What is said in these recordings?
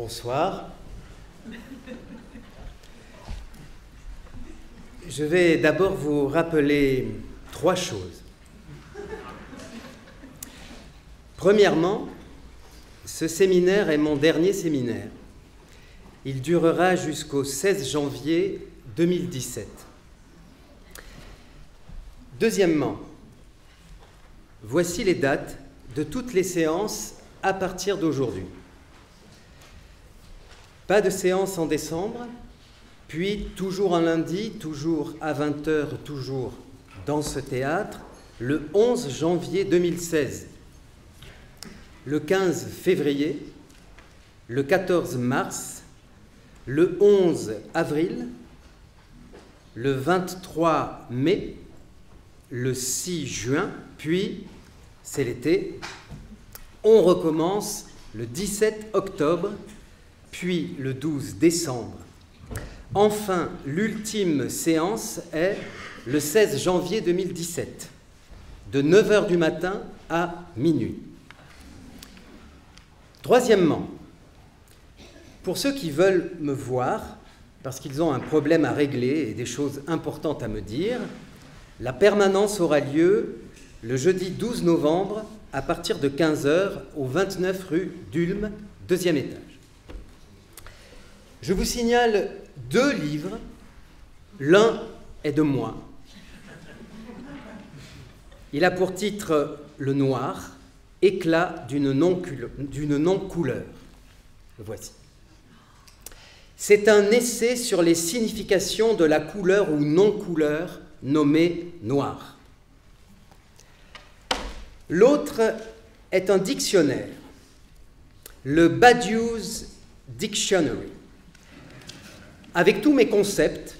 Bonsoir. Je vais d'abord vous rappeler 3 choses. Premièrement, ce séminaire est mon dernier séminaire. Il durera jusqu'au 16 janvier 2017. Deuxièmement, voici les dates de toutes les séances à partir d'aujourd'hui. Pas de séance en décembre, puis toujours un lundi, toujours à 20h, toujours dans ce théâtre, le 11 janvier 2016, le 15 février, le 14 mars, le 11 avril, le 23 mai, le 6 juin, puis, c'est l'été, on recommence le 17 octobre, puis le 12 décembre. Enfin, l'ultime séance est le 16 janvier 2017, de 9h du matin à minuit. Troisièmement, pour ceux qui veulent me voir, parce qu'ils ont un problème à régler et des choses importantes à me dire, la permanence aura lieu le jeudi 12 novembre à partir de 15h au 29 rue d'Ulm, 2e étage. Je vous signale 2 livres. L'un est de moi. Il a pour titre « Le noir, éclat d'une non-couleur ». Le voici. C'est un essai sur les significations de la couleur ou non-couleur nommée noir. L'autre est un dictionnaire, le Badiou's Dictionary, avec tous mes concepts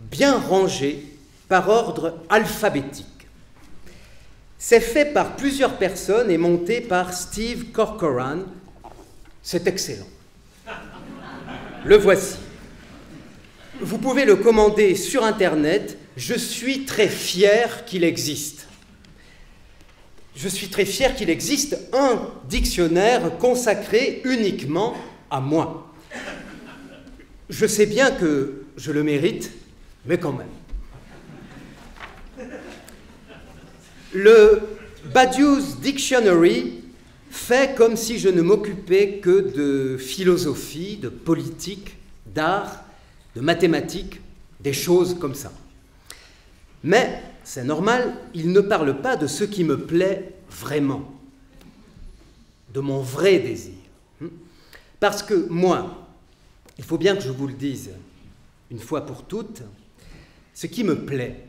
bien rangés par ordre alphabétique. C'est fait par plusieurs personnes et monté par Steve Corcoran. C'est excellent. Le voici. Vous pouvez le commander sur Internet. Je suis très fier qu'il existe. Je suis très fier qu'il existe un dictionnaire consacré uniquement à moi. Je sais bien que je le mérite, mais quand même. Le Badiou's Dictionary fait comme si je ne m'occupais que de philosophie, de politique, d'art, de mathématiques, des choses comme ça. Mais, c'est normal, il ne parle pas de ce qui me plaît vraiment, de mon vrai désir. Parce que moi, il faut bien que je vous le dise une fois pour toutes, ce qui me plaît,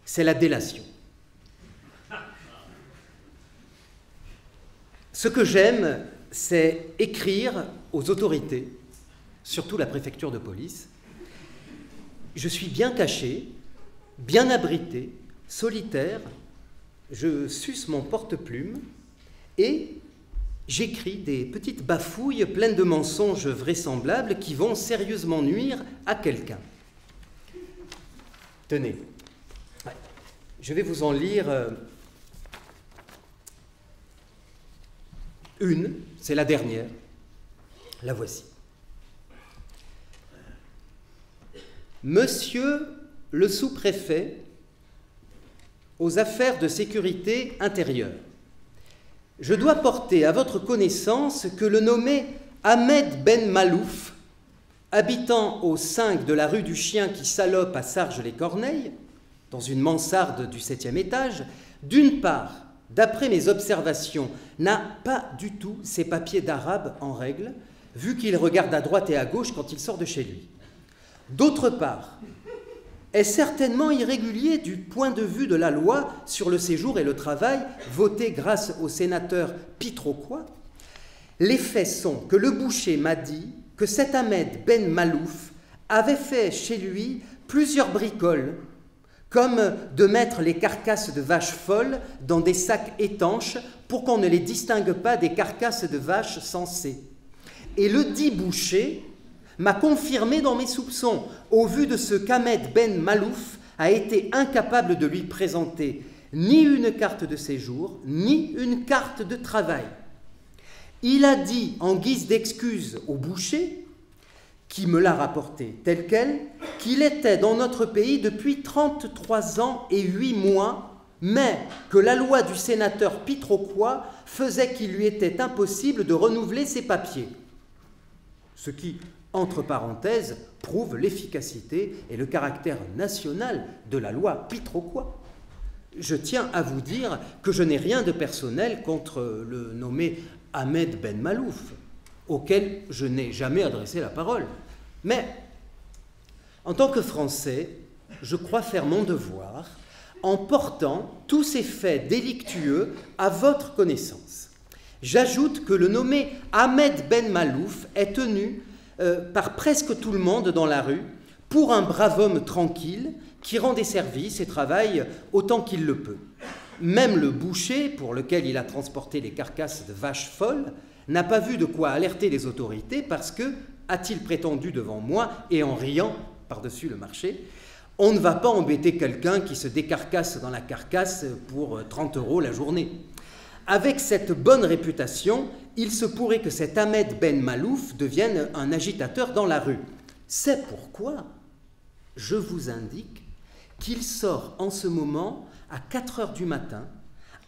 c'est la délation. Ce que j'aime, c'est écrire aux autorités, surtout la préfecture de police. Je suis bien caché, bien abrité, solitaire, je suce mon porte-plume et j'écris des petites bafouilles pleines de mensonges vraisemblables qui vont sérieusement nuire à quelqu'un. Tenez, je vais vous en lire une, c'est la dernière, la voici. Monsieur le sous-préfet aux affaires de sécurité intérieure, je dois porter à votre connaissance que le nommé Ahmed Ben Malouf, habitant au 5 de la rue du Chien qui salope à Sarges-les-Corneilles, dans une mansarde du 7e étage, d'une part, d'après mes observations, n'a pas du tout ses papiers d'arabe en règle, vu qu'il regarde à droite et à gauche quand il sort de chez lui. D'autre part, est certainement irrégulier du point de vue de la loi sur le séjour et le travail, votée grâce au sénateur Pitroquois. Les faits sont que le boucher m'a dit que cet Ahmed Ben Malouf avait fait chez lui plusieurs bricoles, comme de mettre les carcasses de vaches folles dans des sacs étanches pour qu'on ne les distingue pas des carcasses de vaches sensées. Et le dit boucher m'a confirmé dans mes soupçons, au vu de ce qu'Ahmed Ben Malouf a été incapable de lui présenter ni une carte de séjour, ni une carte de travail. Il a dit en guise d'excuse au boucher, qui me l'a rapporté tel quel, qu'il était dans notre pays depuis 33 ans et 8 mois, mais que la loi du sénateur Pitroquois faisait qu'il lui était impossible de renouveler ses papiers. Ce qui, entre parenthèses, prouve l'efficacité et le caractère national de la loi Pitroquois. Je tiens à vous dire que je n'ai rien de personnel contre le nommé Ahmed Ben Malouf, auquel je n'ai jamais adressé la parole. Mais, en tant que Français, je crois faire mon devoir en portant tous ces faits délictueux à votre connaissance. J'ajoute que le nommé Ahmed Ben Malouf est tenu par presque tout le monde dans la rue pour un brave homme tranquille qui rend des services et travaille autant qu'il le peut. Même le boucher, pour lequel il a transporté les carcasses de vaches folles, n'a pas vu de quoi alerter les autorités parce que, a-t-il prétendu devant moi, et en riant par-dessus le marché, on ne va pas embêter quelqu'un qui se décarcasse dans la carcasse pour 30 € la journée. Avec cette bonne réputation, il se pourrait que cet Ahmed Ben Malouf devienne un agitateur dans la rue. C'est pourquoi je vous indique qu'il sort en ce moment à 4 heures du matin,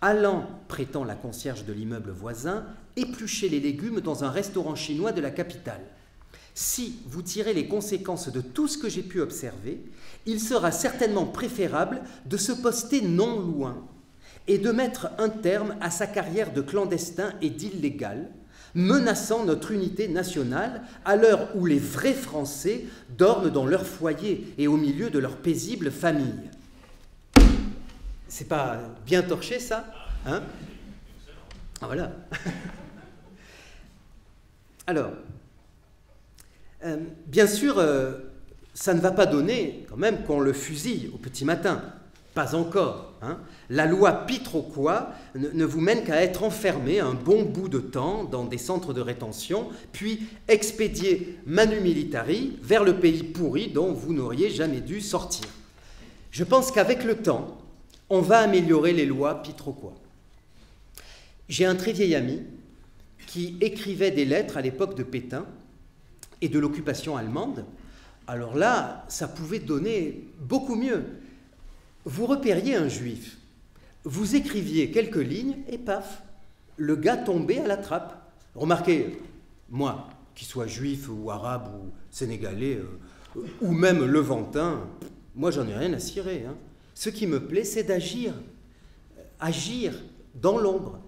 allant, prétend la concierge de l'immeuble voisin, éplucher les légumes dans un restaurant chinois de la capitale. Si vous tirez les conséquences de tout ce que j'ai pu observer, il sera certainement préférable de se poster non loin et de mettre un terme à sa carrière de clandestin et d'illégal, menaçant notre unité nationale à l'heure où les vrais Français dorment dans leur foyer et au milieu de leur paisible famille. C'est pas bien torché, ça, hein? Ah, voilà. Alors, bien sûr, ça ne va pas donner quand même qu'on le fusille au petit matin. Pas encore. Hein. La loi Pitroquois ne vous mène qu'à être enfermé un bon bout de temps dans des centres de rétention, puis expédié manu militari vers le pays pourri dont vous n'auriez jamais dû sortir. Je pense qu'avec le temps, on va améliorer les lois Pitroquois. J'ai un très vieil ami qui écrivait des lettres à l'époque de Pétain et de l'occupation allemande. Alors là, ça pouvait donner beaucoup mieux. Vous repériez un juif, vous écriviez quelques lignes et paf, le gars tombait à la trappe. Remarquez, moi, qu'il soit juif ou arabe ou sénégalais ou même levantin, moi j'en ai rien à cirer. Hein. Ce qui me plaît, c'est d'agir, agir dans l'ombre.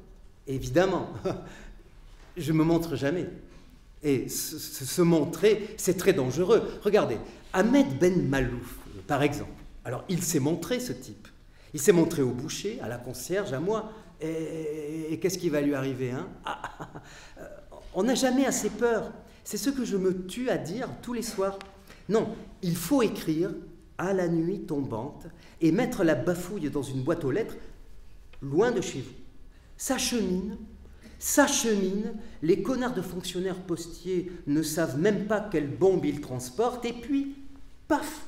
Évidemment, je ne me montre jamais. Et se montrer, c'est très dangereux. Regardez, Ahmed Ben Malouf, par exemple. Alors, il s'est montré, ce type. Il s'est montré au boucher, à la concierge, à moi. Et qu'est-ce qui va lui arriver, hein? On n'a jamais assez peur. C'est ce que je me tue à dire tous les soirs. Non, il faut écrire à la nuit tombante et mettre la bafouille dans une boîte aux lettres loin de chez vous. Ça chemine, les connards de fonctionnaires postiers ne savent même pas quelle bombe ils transportent, et puis, paf,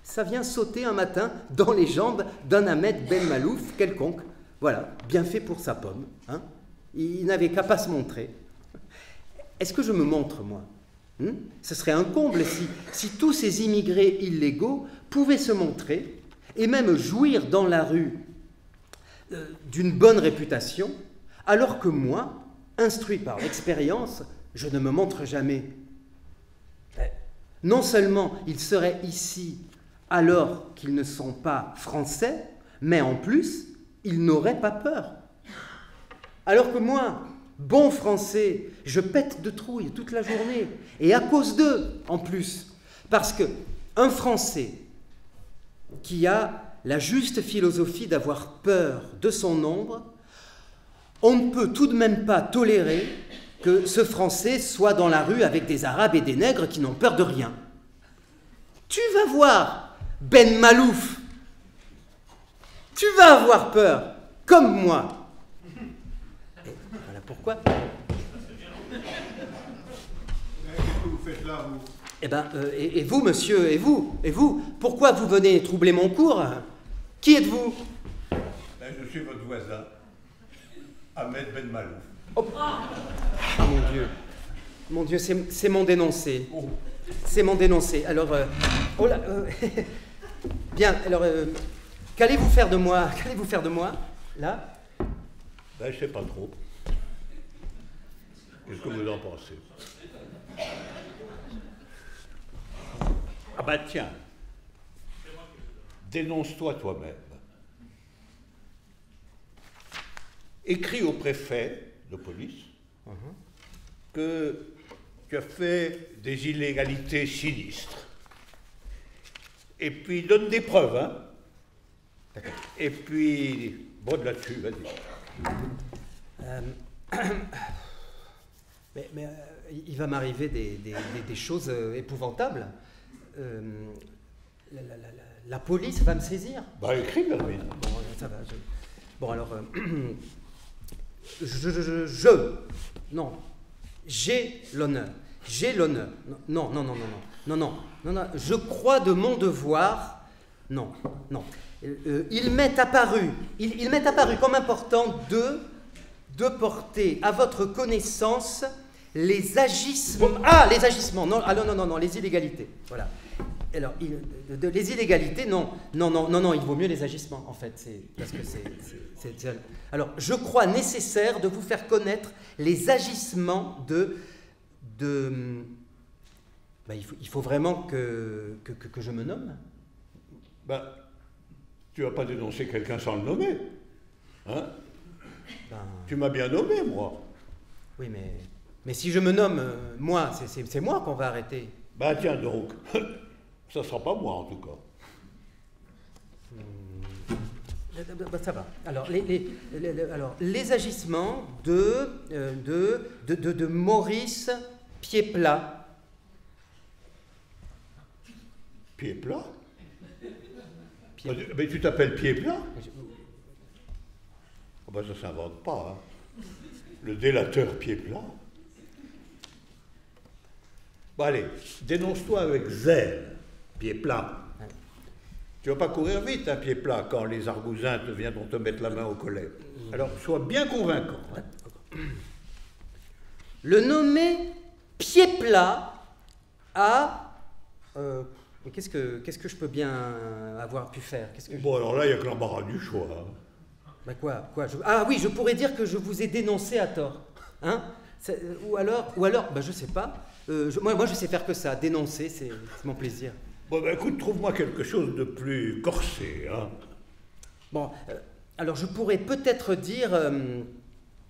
ça vient sauter un matin dans les jambes d'un Ahmed Ben Malouf quelconque. Voilà, bien fait pour sa pomme. Hein. Il n'avait qu'à pas se montrer. Est-ce que je me montre, moi? Ce serait un comble si tous ces immigrés illégaux pouvaient se montrer et même jouir dans la rue d'une bonne réputation, alors que moi, instruit par l'expérience, je ne me montre jamais. Non seulement ils seraient ici alors qu'ils ne sont pas français, mais en plus, ils n'auraient pas peur. Alors que moi, bon français, je pète de trouille toute la journée, et à cause d'eux, en plus. Parce qu'un Français qui a la juste philosophie d'avoir peur de son nombre, on ne peut tout de même pas tolérer que ce Français soit dans la rue avec des Arabes et des nègres qui n'ont peur de rien. Tu vas voir, Ben Malouf, tu vas avoir peur, comme moi. Et voilà pourquoi. Qu'est-ce que vous faites là, vous? Eh bien, et vous, monsieur, et vous, pourquoi vous venez troubler mon cours? Qui êtes-vous? Ben, je suis votre voisin, Ahmed Ben Malouf. Oh, oh mon Dieu, c'est mon dénoncé. C'est mon dénoncé. Alors, oh là, bien, alors, qu'allez-vous faire de moi? Qu'allez-vous faire de moi, là? Ben, je sais pas trop. Qu'est-ce que vous en pensez? Ah ben tiens, dénonce-toi toi-même. Écris au préfet de police que tu as fait des illégalités sinistres. Et puis donne des preuves, hein. Et puis, brode là-dessus, vas-y. Mais il va m'arriver des choses épouvantables. La police va me saisir. Bah écris, Berwin. Bon, ça va. Bon, alors, non, j'ai l'honneur. J'ai l'honneur. Non, je crois de mon devoir. Non. Il m'est apparu comme important de porter à votre connaissance les agissements. Ah, les agissements. Non, les illégalités. Voilà. Alors, les illégalités, non, il vaut mieux les agissements, en fait, parce que c'est. Alors, je crois nécessaire de vous faire connaître les agissements il faut vraiment que je me nomme. Ben, tu vas pas dénoncer quelqu'un sans le nommer, hein? Tu m'as bien nommé, moi. Oui, mais si je me nomme, moi, c'est moi qu'on va arrêter. Ben tiens donc. Ça sera pas moi, en tout cas. Ça va. Alors, les agissements de Maurice Pied-Plat. Pied-Plat? Mais tu t'appelles Pied-Plat? Oh ben ça s'invente pas, hein. Le délateur Pied-Plat. Bon allez, dénonce-toi avec zèle. Pied plat. Tu vas pas courir vite, hein, pied plat, quand les argousins viendront te mettre la main au collet. Alors, sois bien convaincant. Hein. Le nommé pied plat a... qu'est-ce que je peux bien avoir pu faire? Bon, alors là, il n'y a que l'embarras du choix. Hein. Ben quoi Ah oui, je pourrais dire que je vous ai dénoncé à tort. Hein? Ou alors, ben je sais pas. Moi, je sais faire que ça. Dénoncer, c'est mon plaisir. Bon, ben écoute, trouve-moi quelque chose de plus corsé, hein. Bon, alors je pourrais peut-être dire...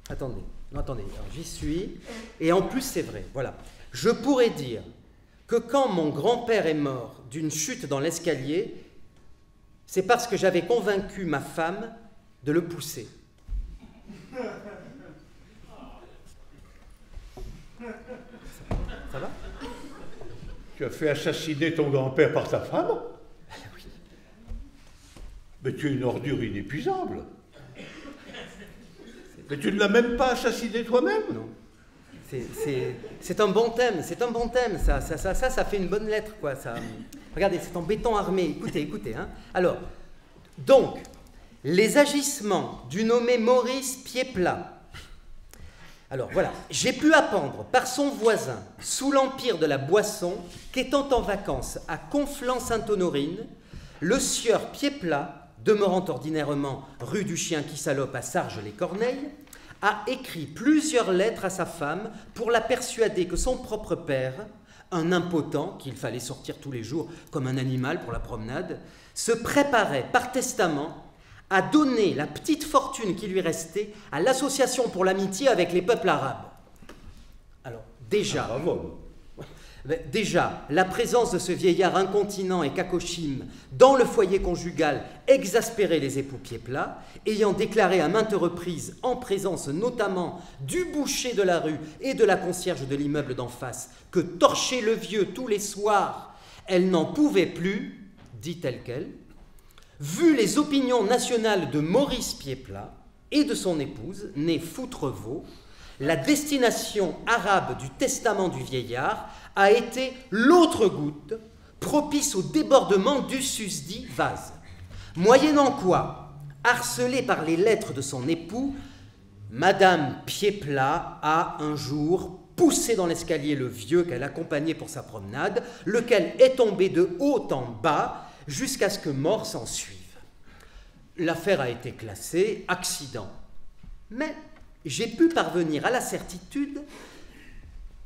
Attendez, alors, j'y suis. Et en plus, c'est vrai, voilà. Je pourrais dire que quand mon grand-père est mort d'une chute dans l'escalier, c'est parce que j'avais convaincu ma femme de le pousser. Ça va? Tu as fait assassiner ton grand-père par ta femme? Oui. Mais tu es une ordure inépuisable. Mais tu ne l'as même pas assassiné toi-même? Non. C'est un bon thème, ça fait une bonne lettre, quoi. Ça. Regardez, c'est en béton armé, écoutez, hein. Alors, donc, les agissements du nommé Maurice Pied-Plat. Alors voilà, j'ai pu apprendre par son voisin, sous l'empire de la boisson, qu'étant en vacances à Conflans-Sainte-Honorine, le sieur Pied-Plat, demeurant ordinairement rue du Chien qui salope à Sarges-les-Corneilles, a écrit plusieurs lettres à sa femme pour la persuader que son propre père, un impotent qu'il fallait sortir tous les jours comme un animal pour la promenade, se préparait par testament à donner la petite fortune qui lui restait à l'association pour l'amitié avec les peuples arabes. Alors, déjà, la présence de ce vieillard incontinent et cacochime dans le foyer conjugal exaspérait les époux Pied-Plat, ayant déclaré à maintes reprises, en présence notamment du boucher de la rue et de la concierge de l'immeuble d'en face, que torcher le vieux tous les soirs, elle n'en pouvait plus, dit telle qu'elle. Vu les opinions nationales de Maurice Pied-Plat et de son épouse, née Foutreveau, la destination arabe du testament du vieillard a été l'autre goutte propice au débordement du susdit vase. Moyennant quoi, harcelé par les lettres de son époux, Madame Pied-Plat a un jour poussé dans l'escalier le vieux qu'elle accompagnait pour sa promenade, lequel est tombé de haut en bas jusqu'à ce que mort s'en suive. L'affaire a été classée accident. Mais j'ai pu parvenir à la certitude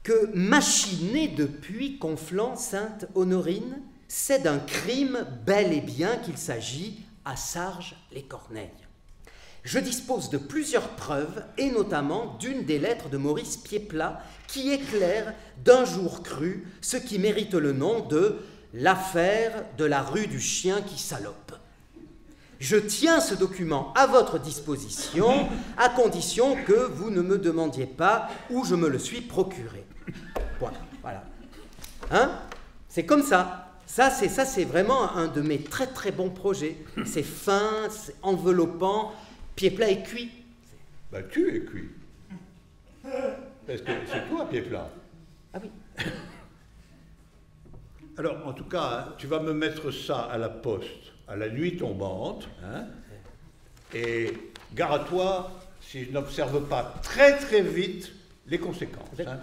que machiner depuis Conflans-Sainte-Honorine, c'est d'un crime bel et bien qu'il s'agit à Sarges-les-Corneilles. Je dispose de plusieurs preuves, et notamment d'une des lettres de Maurice Pied-Plat, qui éclaire d'un jour cru ce qui mérite le nom de « l'affaire de la rue du chien qui salope ». Je tiens ce document à votre disposition, à condition que vous ne me demandiez pas où je me le suis procuré. Voilà. Hein? C'est comme ça. Ça, c'est vraiment un de mes très très bons projets. C'est fin, c'est enveloppant. Pied-Plat est cuit. Ben, tu es cuit. Parce que c'est toi, Pied-Plat. Ah oui. Alors, en tout cas, tu vas me mettre ça à la poste à la nuit tombante, hein, et gare à toi si je n'observe pas très très vite les conséquences. Hein.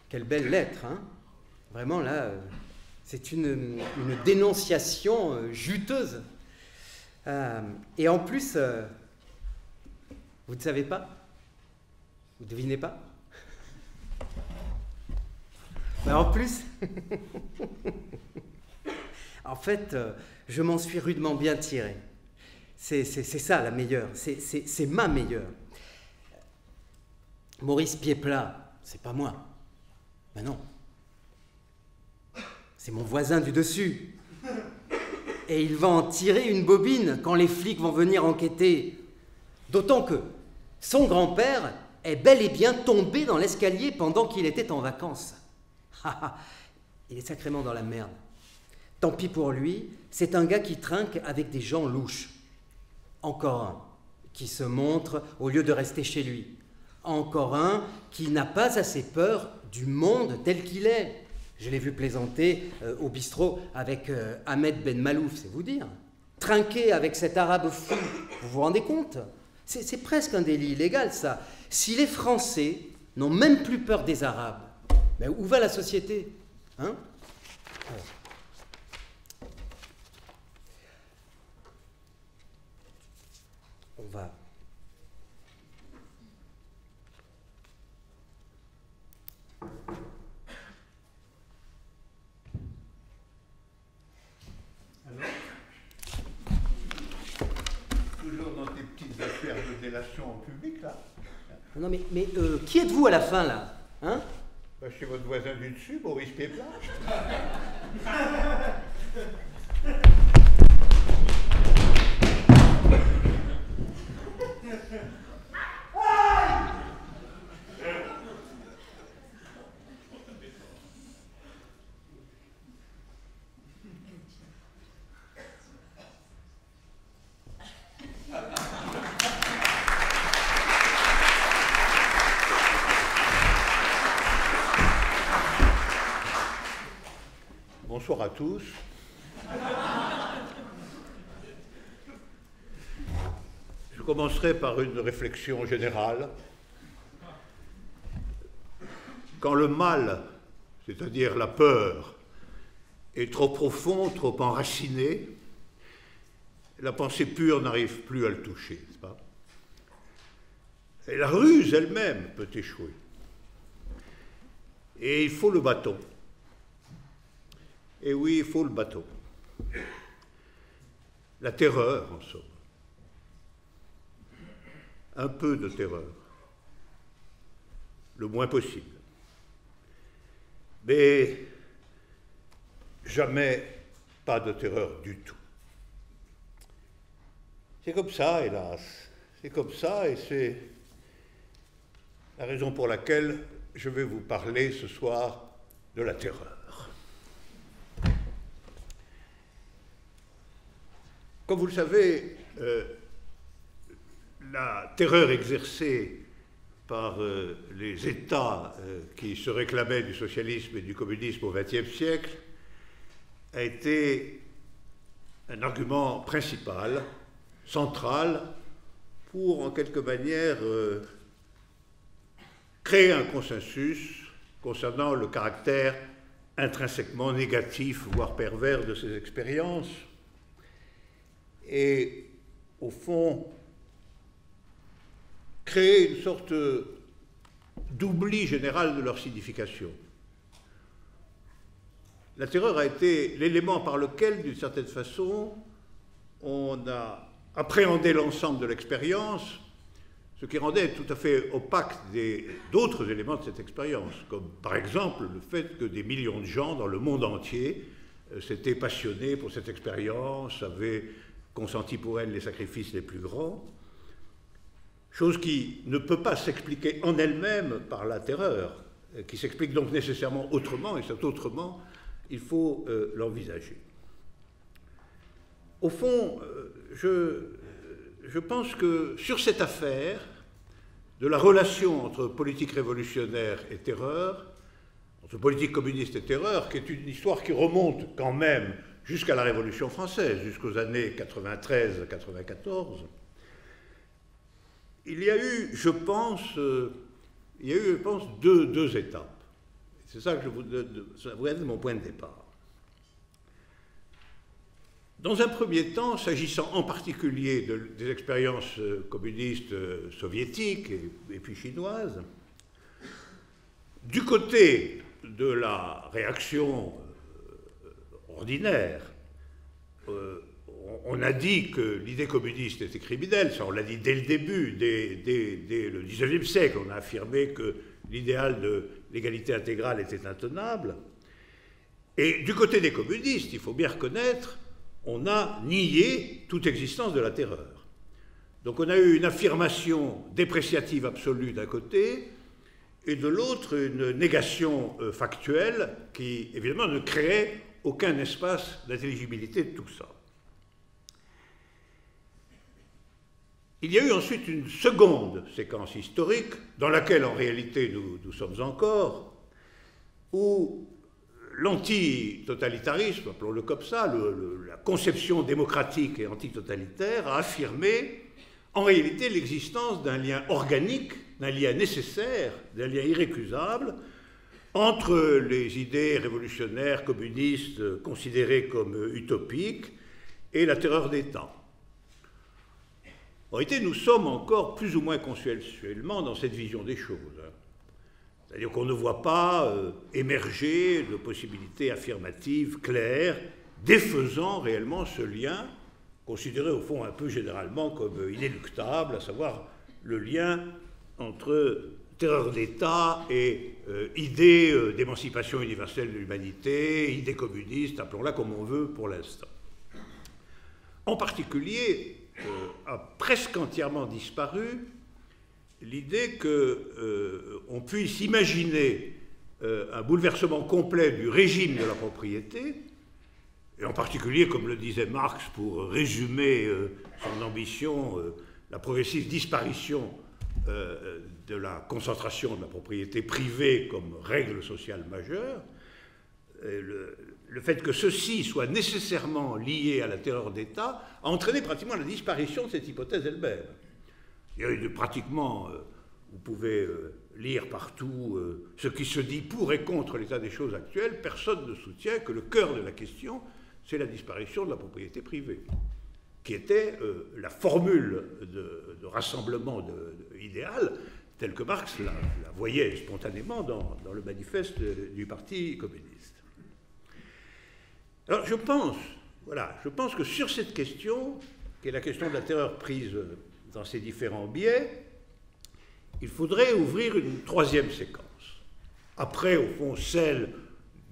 Quelle belle lettre, hein? Vraiment, là, c'est une dénonciation juteuse. Et en plus, vous ne savez pas? Vous ne devinez pas? Ben en plus, en fait, je m'en suis rudement bien tiré. C'est ça la meilleure, c'est ma meilleure. Maurice Pied-Plat, c'est pas moi. Ben non. C'est mon voisin du dessus. Et il va en tirer une bobine quand les flics vont venir enquêter. D'autant que son grand-père est bel et bien tombé dans l'escalier pendant qu'il était en vacances. Il est sacrément dans la merde. Tant pis pour lui, c'est un gars qui trinque avec des gens louches. Encore un qui se montre au lieu de rester chez lui. Encore un qui n'a pas assez peur du monde tel qu'il est. Je l'ai vu plaisanter au bistrot avec Ahmed Ben Malouf, c'est vous dire. Trinquer avec cet arabe fou, vous vous rendez compte? C'est presque un délit illégal, ça. Si les Français n'ont même plus peur des Arabes, mais où va la société, hein? On va... Toujours dans tes petites affaires de délation en public, là. Non, mais qui êtes-vous à la fin, là, hein? Ben, chez votre voisin du dessus, Maurice Pied-Plat. Bonsoir à tous. Je commencerai par une réflexion générale. Quand le mal, c'est-à-dire la peur, est trop profond, trop enraciné, la pensée pure n'arrive plus à le toucher, n'est-ce pas? Et la ruse elle-même peut échouer. Et il faut le bâton. Et oui, il faut le bâton. La terreur, en somme. Un peu de terreur. Le moins possible. Mais jamais pas de terreur du tout. C'est comme ça, hélas. C'est comme ça, et c'est la raison pour laquelle je vais vous parler ce soir de la terreur. Comme vous le savez, la terreur exercée par les États qui se réclamaient du socialisme et du communisme au XXe siècle a été un argument principal, central, pour, en quelque manière, créer un consensus concernant le caractère intrinsèquement négatif, voire pervers de ces expériences, et, au fond, créer une sorte d'oubli général de leur signification. La terreur a été l'élément par lequel, d'une certaine façon, on a appréhendé l'ensemble de l'expérience, ce qui rendait tout à fait opaque d'autres éléments de cette expérience, comme par exemple le fait que des millions de gens dans le monde entier s'étaient passionnés pour cette expérience, avaient consenti pour elle les sacrifices les plus grands, chose qui ne peut pas s'expliquer en elle-même par la terreur, qui s'explique donc nécessairement autrement, et cet autrement, il faut l'envisager. Au fond, je pense que sur cette affaire de la relation entre politique révolutionnaire et terreur, entre politique communiste et terreur, qui est une histoire qui remonte quand même jusqu'à la Révolution française, jusqu'aux années 93-94, il y a eu, je pense, deux étapes. C'est ça que ça va être mon point de départ. Dans un premier temps, s'agissant en particulier des expériences communistes soviétiques et puis chinoises, du côté de la réaction ordinaire, on a dit que l'idée communiste était criminelle, ça on l'a dit dès le début, dès le XIXe siècle, on a affirmé que l'idéal de l'égalité intégrale était intenable. Et du côté des communistes, il faut bien reconnaître, on a nié toute existence de la terreur. Donc on a eu une affirmation dépréciative absolue d'un côté, et de l'autre une négation factuelle qui, évidemment, ne créait aucun espace d'intelligibilité de tout ça. Il y a eu ensuite une seconde séquence historique, dans laquelle en réalité nous sommes encore, où l'antitotalitarisme, appelons-le comme ça, la conception démocratique et antitotalitaire a affirmé en réalité l'existence d'un lien organique, d'un lien nécessaire, d'un lien irrécusable entre les idées révolutionnaires communistes considérées comme utopiques et la terreur d'État. En réalité, nous sommes encore plus ou moins consensuellement dans cette vision des choses. C'est-à-dire qu'on ne voit pas émerger de possibilités affirmatives claires, défaisant réellement ce lien, considéré au fond un peu généralement comme inéluctable, à savoir le lien entre terreur d'État et idée d'émancipation universelle de l'humanité, idée communiste, appelons-la comme on veut pour l'instant. En particulier, a presque entièrement disparu l'idée qu'on puisse imaginer un bouleversement complet du régime de la propriété, et en particulier, comme le disait Marx, pour résumer son ambition, la progressive disparition de la concentration de la propriété privée comme règle sociale majeure, le fait que ceci soit nécessairement lié à la terreur d'État a entraîné pratiquement la disparition de cette hypothèse elle-même. Il y a eu pratiquement, vous pouvez lire partout ce qui se dit pour et contre l'état des choses actuelles, personne ne soutient que le cœur de la question, c'est la disparition de la propriété privée, qui était la formule de rassemblement idéal, telle que Marx la voyait spontanément dans le manifeste du Parti communiste. Alors je pense que sur cette question, qui est la question de la terreur prise dans ses différents biais, il faudrait ouvrir une troisième séquence. Après, au fond, celle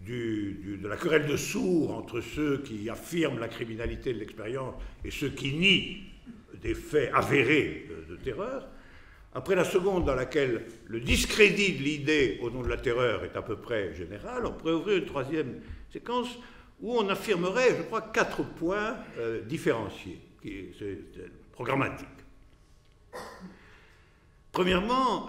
de la querelle de sourds entre ceux qui affirment la criminalité de l'expérience et ceux qui nient des faits avérés de terreur. Après la seconde, dans laquelle le discrédit de l'idée au nom de la terreur est à peu près général, on pourrait ouvrir une troisième séquence où on affirmerait, je crois, 4 points différenciés, programmatiques. Premièrement,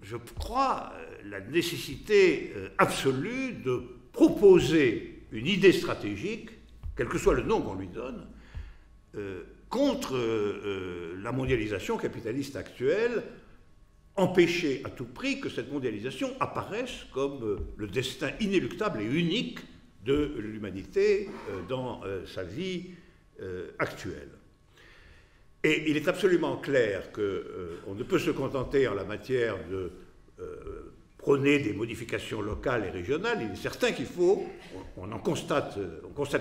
je crois la nécessité absolue de proposer une idée stratégique, quel que soit le nom qu'on lui donne, contre la mondialisation capitaliste actuelle, empêcher à tout prix que cette mondialisation apparaisse comme le destin inéluctable et unique de l'humanité dans sa vie actuelle. Et il est absolument clair qu'on ne peut se contenter en la matière de prôner des modifications locales et régionales. Il est certain qu'il faut, on constate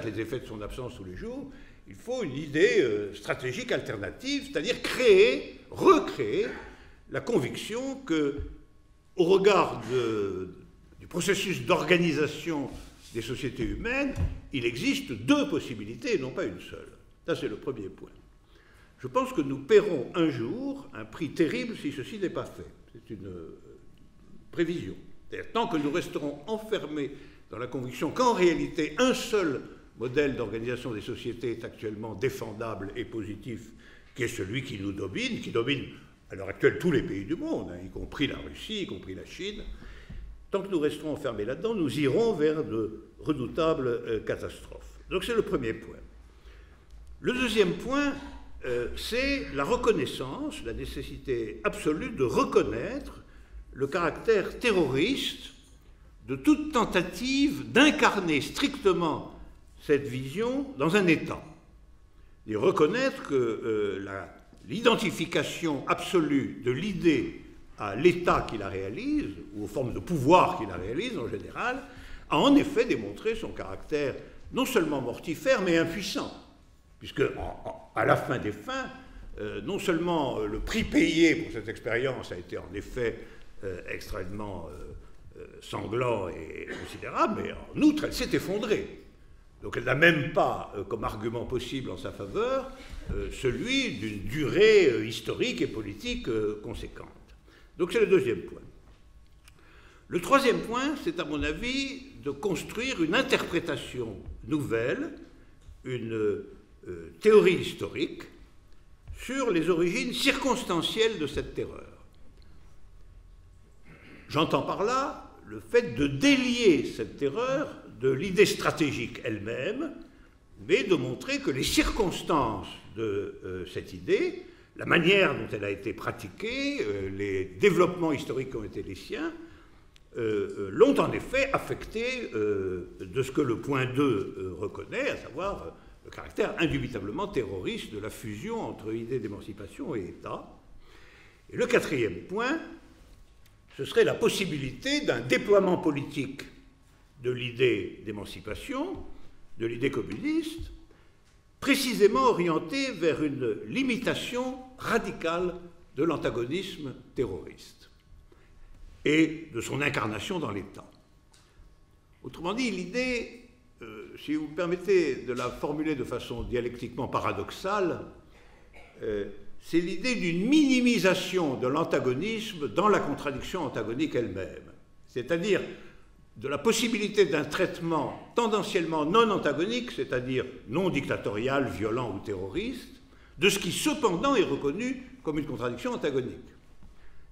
les effets de son absence tous les jours, il faut une idée stratégique alternative, c'est-à-dire recréer la conviction que, au regard du processus d'organisation des sociétés humaines, il existe deux possibilités et non pas une seule. Ça, c'est le premier point. Je pense que nous paierons un jour un prix terrible si ceci n'est pas fait. C'est une prévision. Tant que nous resterons enfermés dans la conviction qu'en réalité, un seul modèle d'organisation des sociétés est actuellement défendable et positif, qui est celui qui nous domine, qui domine à l'heure actuelle tous les pays du monde, y compris la Russie, y compris la Chine. Tant que nous resterons enfermés là-dedans, nous irons vers de redoutables catastrophes. Donc c'est le premier point. Le deuxième point, c'est la reconnaissance, la nécessité absolue de reconnaître le caractère terroriste de toute tentative d'incarner strictement cette vision dans un État. Et reconnaître que l'identification absolue de l'idée à l'État qui la réalise, ou aux formes de pouvoir qui la réalise en général, a en effet démontré son caractère non seulement mortifère, mais impuissant. Puisque, à la fin des fins, non seulement le prix payé pour cette expérience a été en effet extrêmement sanglant et considérable, mais en outre, elle s'est effondrée. Donc elle n'a même pas, comme argument possible en sa faveur, celui d'une durée historique et politique conséquente. Donc c'est le deuxième point. Le troisième point, c'est à mon avis de construire une interprétation nouvelle, une théorie historique sur les origines circonstancielles de cette terreur. J'entends par là le fait de délier cette terreur de l'idée stratégique elle-même, mais de montrer que les circonstances de cette idée, la manière dont elle a été pratiquée, les développements historiques qui ont été les siens, l'ont en effet affecté de ce que le point 2 reconnaît, à savoir le caractère indubitablement terroriste de la fusion entre idée d'émancipation et État. Et le quatrième point, ce serait la possibilité d'un déploiement politique de l'idée d'émancipation, de l'idée communiste, précisément orientée vers une limitation radicale de l'antagonisme terroriste et de son incarnation dans l'État. Autrement dit, l'idée, si vous me permettez de la formuler de façon dialectiquement paradoxale, c'est l'idée d'une minimisation de l'antagonisme dans la contradiction antagonique elle-même. C'est-à-dire de la possibilité d'un traitement tendanciellement non antagonique, c'est-à-dire non dictatorial, violent ou terroriste, de ce qui cependant est reconnu comme une contradiction antagonique.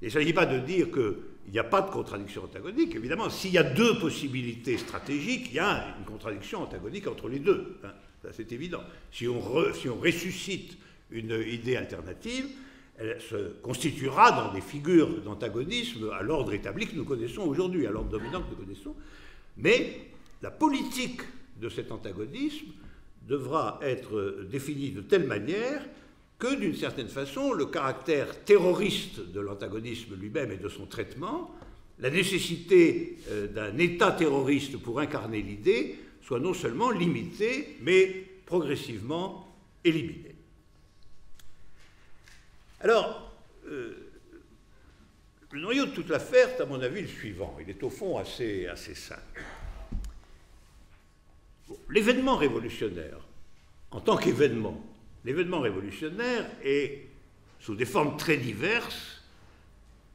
Il ne s'agit pas de dire qu'il n'y a pas de contradiction antagonique. Évidemment, s'il y a deux possibilités stratégiques, il y a une contradiction antagonique entre les deux. Hein, ça, c'est évident. Si on ressuscite une idée alternative, elle se constituera dans des figures d'antagonisme à l'ordre établi que nous connaissons aujourd'hui, à l'ordre dominant que nous connaissons. Mais la politique de cet antagonisme devra être définie de telle manière que, d'une certaine façon, le caractère terroriste de l'antagonisme lui-même et de son traitement, la nécessité d'un État terroriste pour incarner l'idée, soit non seulement limitée, mais progressivement éliminée. Alors, le noyau de toute l'affaire est, à mon avis, le suivant. Il est au fond assez simple. Bon, l'événement révolutionnaire, en tant qu'événement, l'événement révolutionnaire est, sous des formes très diverses,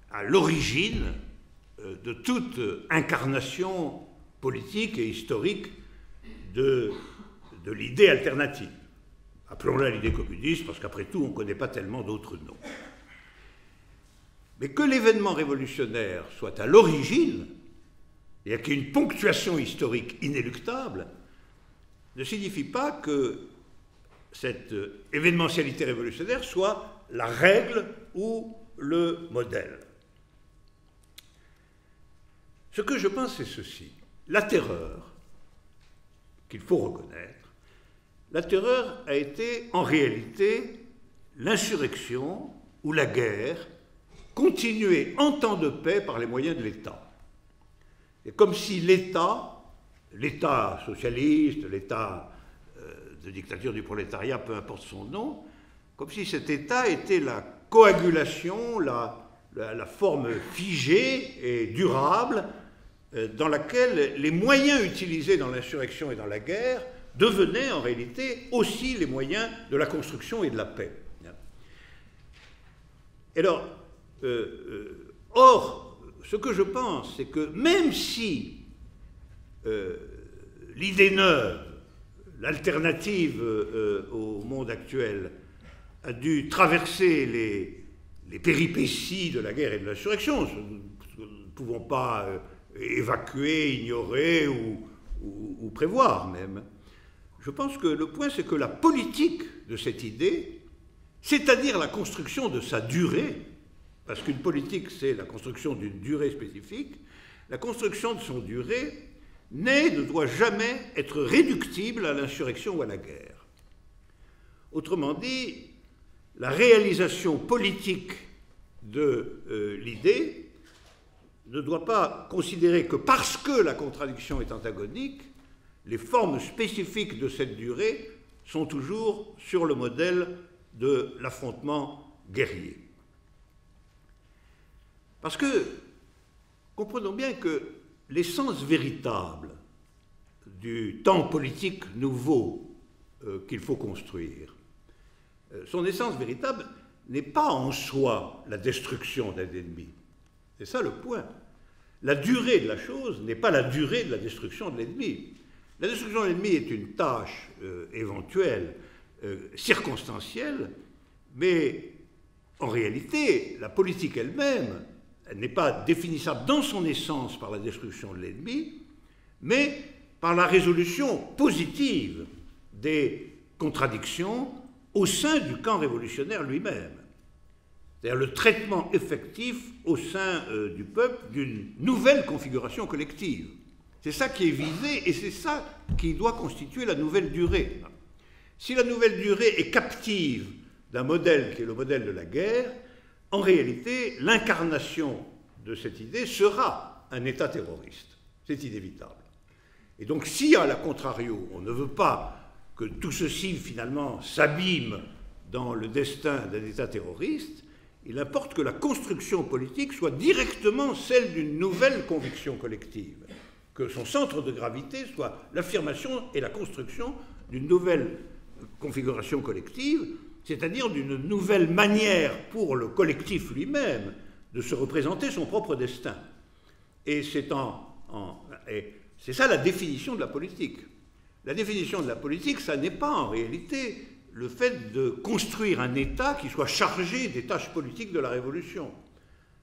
à l'origine de toute incarnation politique et historique de l'idée alternative. Appelons-la l'idée communiste, parce qu'après tout, on ne connaît pas tellement d'autres noms. Mais que l'événement révolutionnaire soit à l'origine, et qu'il y ait une ponctuation historique inéluctable, ne signifie pas que cette événementialité révolutionnaire soit la règle ou le modèle. Ce que je pense, c'est ceci. La terreur, qu'il faut reconnaître, la terreur a été en réalité l'insurrection ou la guerre continuée en temps de paix par les moyens de l'État. Et comme si l'État socialiste, l'État de dictature du prolétariat, peu importe son nom, comme si cet État était la coagulation, la forme figée et durable dans laquelle les moyens utilisés dans l'insurrection et dans la guerre devenaient en réalité aussi les moyens de la construction et de la paix. Et alors, or, ce que je pense, c'est que même si l'idée neuve, l'alternative au monde actuel, a dû traverser les péripéties de la guerre et de l'insurrection, nous ne pouvons pas évacuer, ignorer ou prévoir même. Je pense que le point, c'est que la politique de cette idée, c'est-à-dire la construction de sa durée, parce qu'une politique, c'est la construction d'une durée spécifique, la construction de son durée ne doit jamais être réductible à l'insurrection ou à la guerre. Autrement dit, la réalisation politique de l'idée ne doit pas considérer que parce que la contradiction est antagonique, les formes spécifiques de cette durée sont toujours sur le modèle de l'affrontement guerrier. Parce que, comprenons bien que l'essence véritable du temps politique nouveau qu'il faut construire, son essence véritable n'est pas en soi la destruction d'un ennemi. C'est ça le point. La durée de la chose n'est pas la durée de la destruction de l'ennemi. La destruction de l'ennemi est une tâche éventuelle, circonstancielle, mais en réalité, la politique elle-même, elle n'est pas définissable dans son essence par la destruction de l'ennemi, mais par la résolution positive des contradictions au sein du camp révolutionnaire lui-même. C'est-à-dire le traitement effectif au sein du peuple d'une nouvelle configuration collective. C'est ça qui est visé et c'est ça qui doit constituer la nouvelle durée. Si la nouvelle durée est captive d'un modèle qui est le modèle de la guerre, en réalité, l'incarnation de cette idée sera un État terroriste. C'est inévitable. Et donc, si à la contrario, on ne veut pas que tout ceci, finalement, s'abîme dans le destin d'un État terroriste, il importe que la construction politique soit directement celle d'une nouvelle conviction collective, que son centre de gravité soit l'affirmation et la construction d'une nouvelle configuration collective, c'est-à-dire d'une nouvelle manière pour le collectif lui-même de se représenter son propre destin. Et c'est ça la définition de la politique. La définition de la politique, ça n'est pas en réalité le fait de construire un État qui soit chargé des tâches politiques de la Révolution.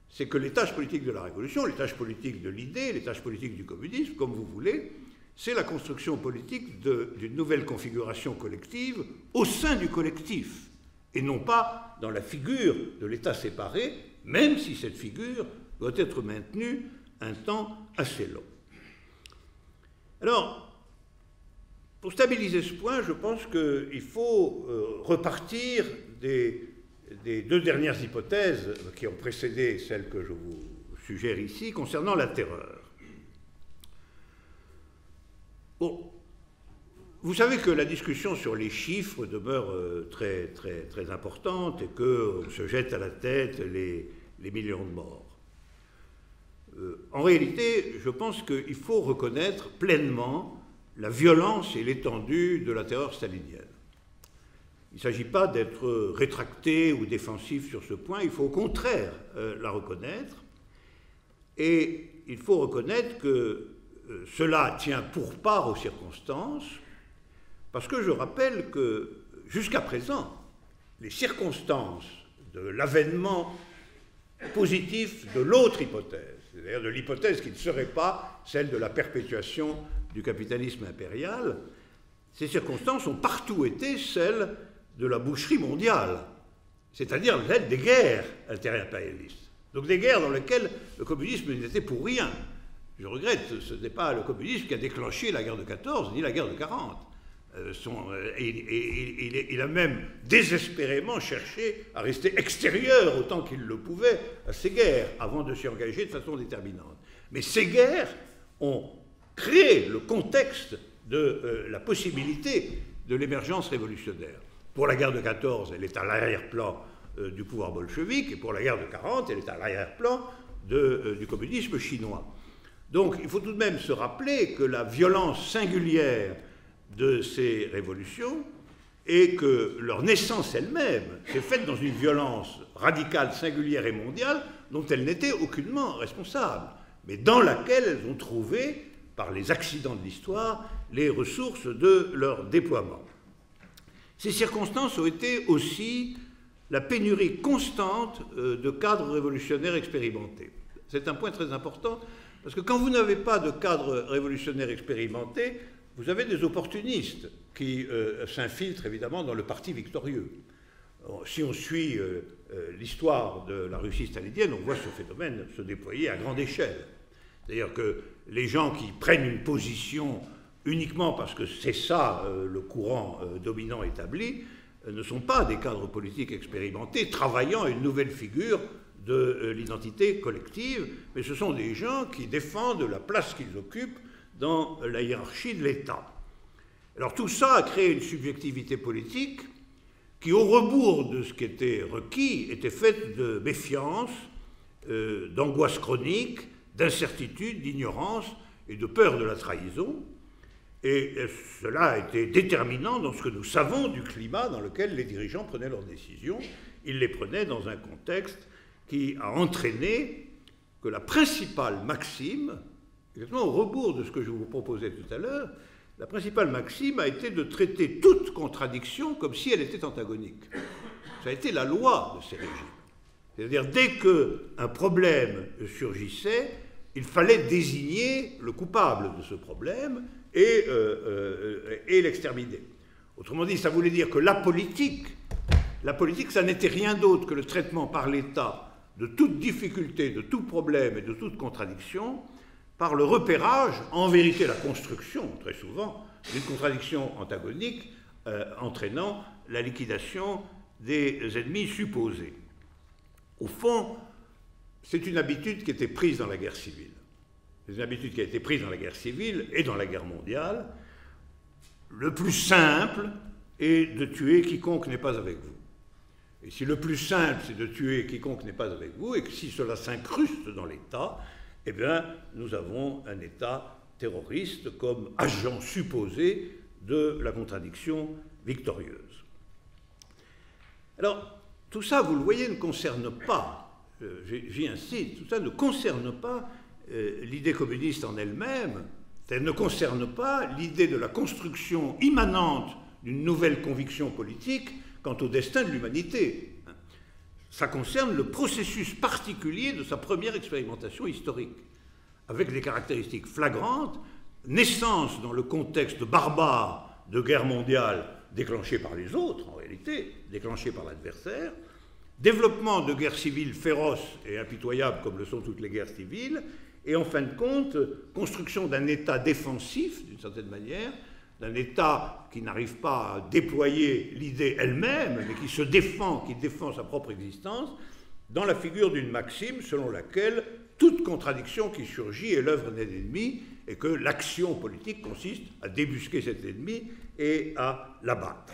C'est que les tâches politiques de la Révolution, les tâches politiques de l'idée, les tâches politiques du communisme, comme vous voulez, c'est la construction politique d'une nouvelle configuration collective au sein du collectif, et non pas dans la figure de l'État séparé, même si cette figure doit être maintenue un temps assez long. Alors, pour stabiliser ce point, je pense qu'il faut repartir des deux dernières hypothèses qui ont précédé celles que je vous suggère ici concernant la terreur. Bon, vous savez que la discussion sur les chiffres demeure très, très, très importante et qu'on se jette à la tête les millions de morts. En réalité, je pense qu'il faut reconnaître pleinement la violence et l'étendue de la terreur stalinienne. Il ne s'agit pas d'être rétracté ou défensif sur ce point, il faut au contraire la reconnaître. Et il faut reconnaître que cela tient pour part aux circonstances, parce que je rappelle que jusqu'à présent, les circonstances de l'avènement positif de l'autre hypothèse, c'est-à-dire de l'hypothèse qui ne serait pas celle de la perpétuation du capitalisme impérial, ces circonstances ont partout été celles de la boucherie mondiale, c'est-à-dire l'aide des guerres interimpérialistes. Donc des guerres dans lesquelles le communisme n'était pour rien. Je regrette, ce n'est pas le communisme qui a déclenché la guerre de 14, ni la guerre de 40. Il a même désespérément cherché à rester extérieur autant qu'il le pouvait à ces guerres, avant de s'y engager de façon déterminante. Mais ces guerres ont créé le contexte de la possibilité de l'émergence révolutionnaire. Pour la guerre de 14, elle est à l'arrière-plan du pouvoir bolchevique, et pour la guerre de 40, elle est à l'arrière-plan du communisme chinois. Donc il faut tout de même se rappeler que la violence singulière de ces révolutions et que leur naissance elle-même s'est faite dans une violence radicale, singulière et mondiale dont elles n'étaient aucunement responsables, mais dans laquelle elles ont trouvé, par les accidents de l'histoire, les ressources de leur déploiement. Ces circonstances ont été aussi la pénurie constante de cadres révolutionnaires expérimentés. C'est un point très important, parce que quand vous n'avez pas de cadre révolutionnaire expérimenté, vous avez des opportunistes qui s'infiltrent évidemment dans le parti victorieux. Si on suit l'histoire de la Russie stalinienne, on voit ce phénomène se déployer à grande échelle. C'est-à-dire que les gens qui prennent une position uniquement parce que c'est ça le courant dominant établi, ne sont pas des cadres politiques expérimentés travaillant à une nouvelle figure de l'identité collective, mais ce sont des gens qui défendent la place qu'ils occupent dans la hiérarchie de l'État. Alors tout ça a créé une subjectivité politique qui, au rebours de ce qui était requis, était faite de méfiance, d'angoisse chronique, d'incertitude, d'ignorance et de peur de la trahison. Et cela a été déterminant dans ce que nous savons du climat dans lequel les dirigeants prenaient leurs décisions. Ils les prenaient dans un contexte qui a entraîné que la principale maxime, exactement au rebours de ce que je vous proposais tout à l'heure, la principale maxime a été de traiter toute contradiction comme si elle était antagonique. Ça a été la loi de ces régimes. C'est-à-dire, dès qu'un problème surgissait, il fallait désigner le coupable de ce problème et l'exterminer. Autrement dit, ça voulait dire que la politique, ça n'était rien d'autre que le traitement par l'État de toute difficulté, de tout problème et de toute contradiction, par le repérage, en vérité la construction, très souvent, d'une contradiction antagonique entraînant la liquidation des ennemis supposés. Au fond, c'est une habitude qui était prise dans la guerre civile. C'est une habitude qui a été prise dans la guerre civile et dans la guerre mondiale. Le plus simple est de tuer quiconque n'est pas avec vous. Et si le plus simple, c'est de tuer quiconque n'est pas avec vous, et que si cela s'incruste dans l'État, eh bien, nous avons un État terroriste comme agent supposé de la contradiction victorieuse. Alors, tout ça, vous le voyez, ne concerne pas, j'y insiste, tout ça ne concerne pas l'idée communiste en elle-même, elle ne concerne pas l'idée de la construction immanente d'une nouvelle conviction politique quant au destin de l'humanité. Ça concerne le processus particulier de sa première expérimentation historique, avec des caractéristiques flagrantes, naissance dans le contexte barbare de guerre mondiale déclenchée par les autres, en réalité, déclenchée par l'adversaire, développement de guerres civiles féroces et impitoyables comme le sont toutes les guerres civiles, et en fin de compte, construction d'un État défensif, d'une certaine manière, d'un État qui n'arrive pas à déployer l'idée elle-même, mais qui se défend, qui défend sa propre existence, dans la figure d'une maxime selon laquelle toute contradiction qui surgit est l'œuvre d'un ennemi, et que l'action politique consiste à débusquer cet ennemi et à l'abattre.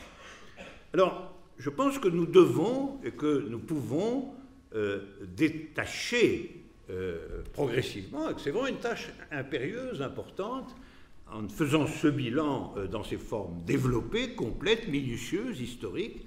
Alors, je pense que nous devons et que nous pouvons détacher progressivement, et que c'est vraiment une tâche impérieuse, importante, en faisant ce bilan dans ses formes développées, complètes, minutieuses, historiques.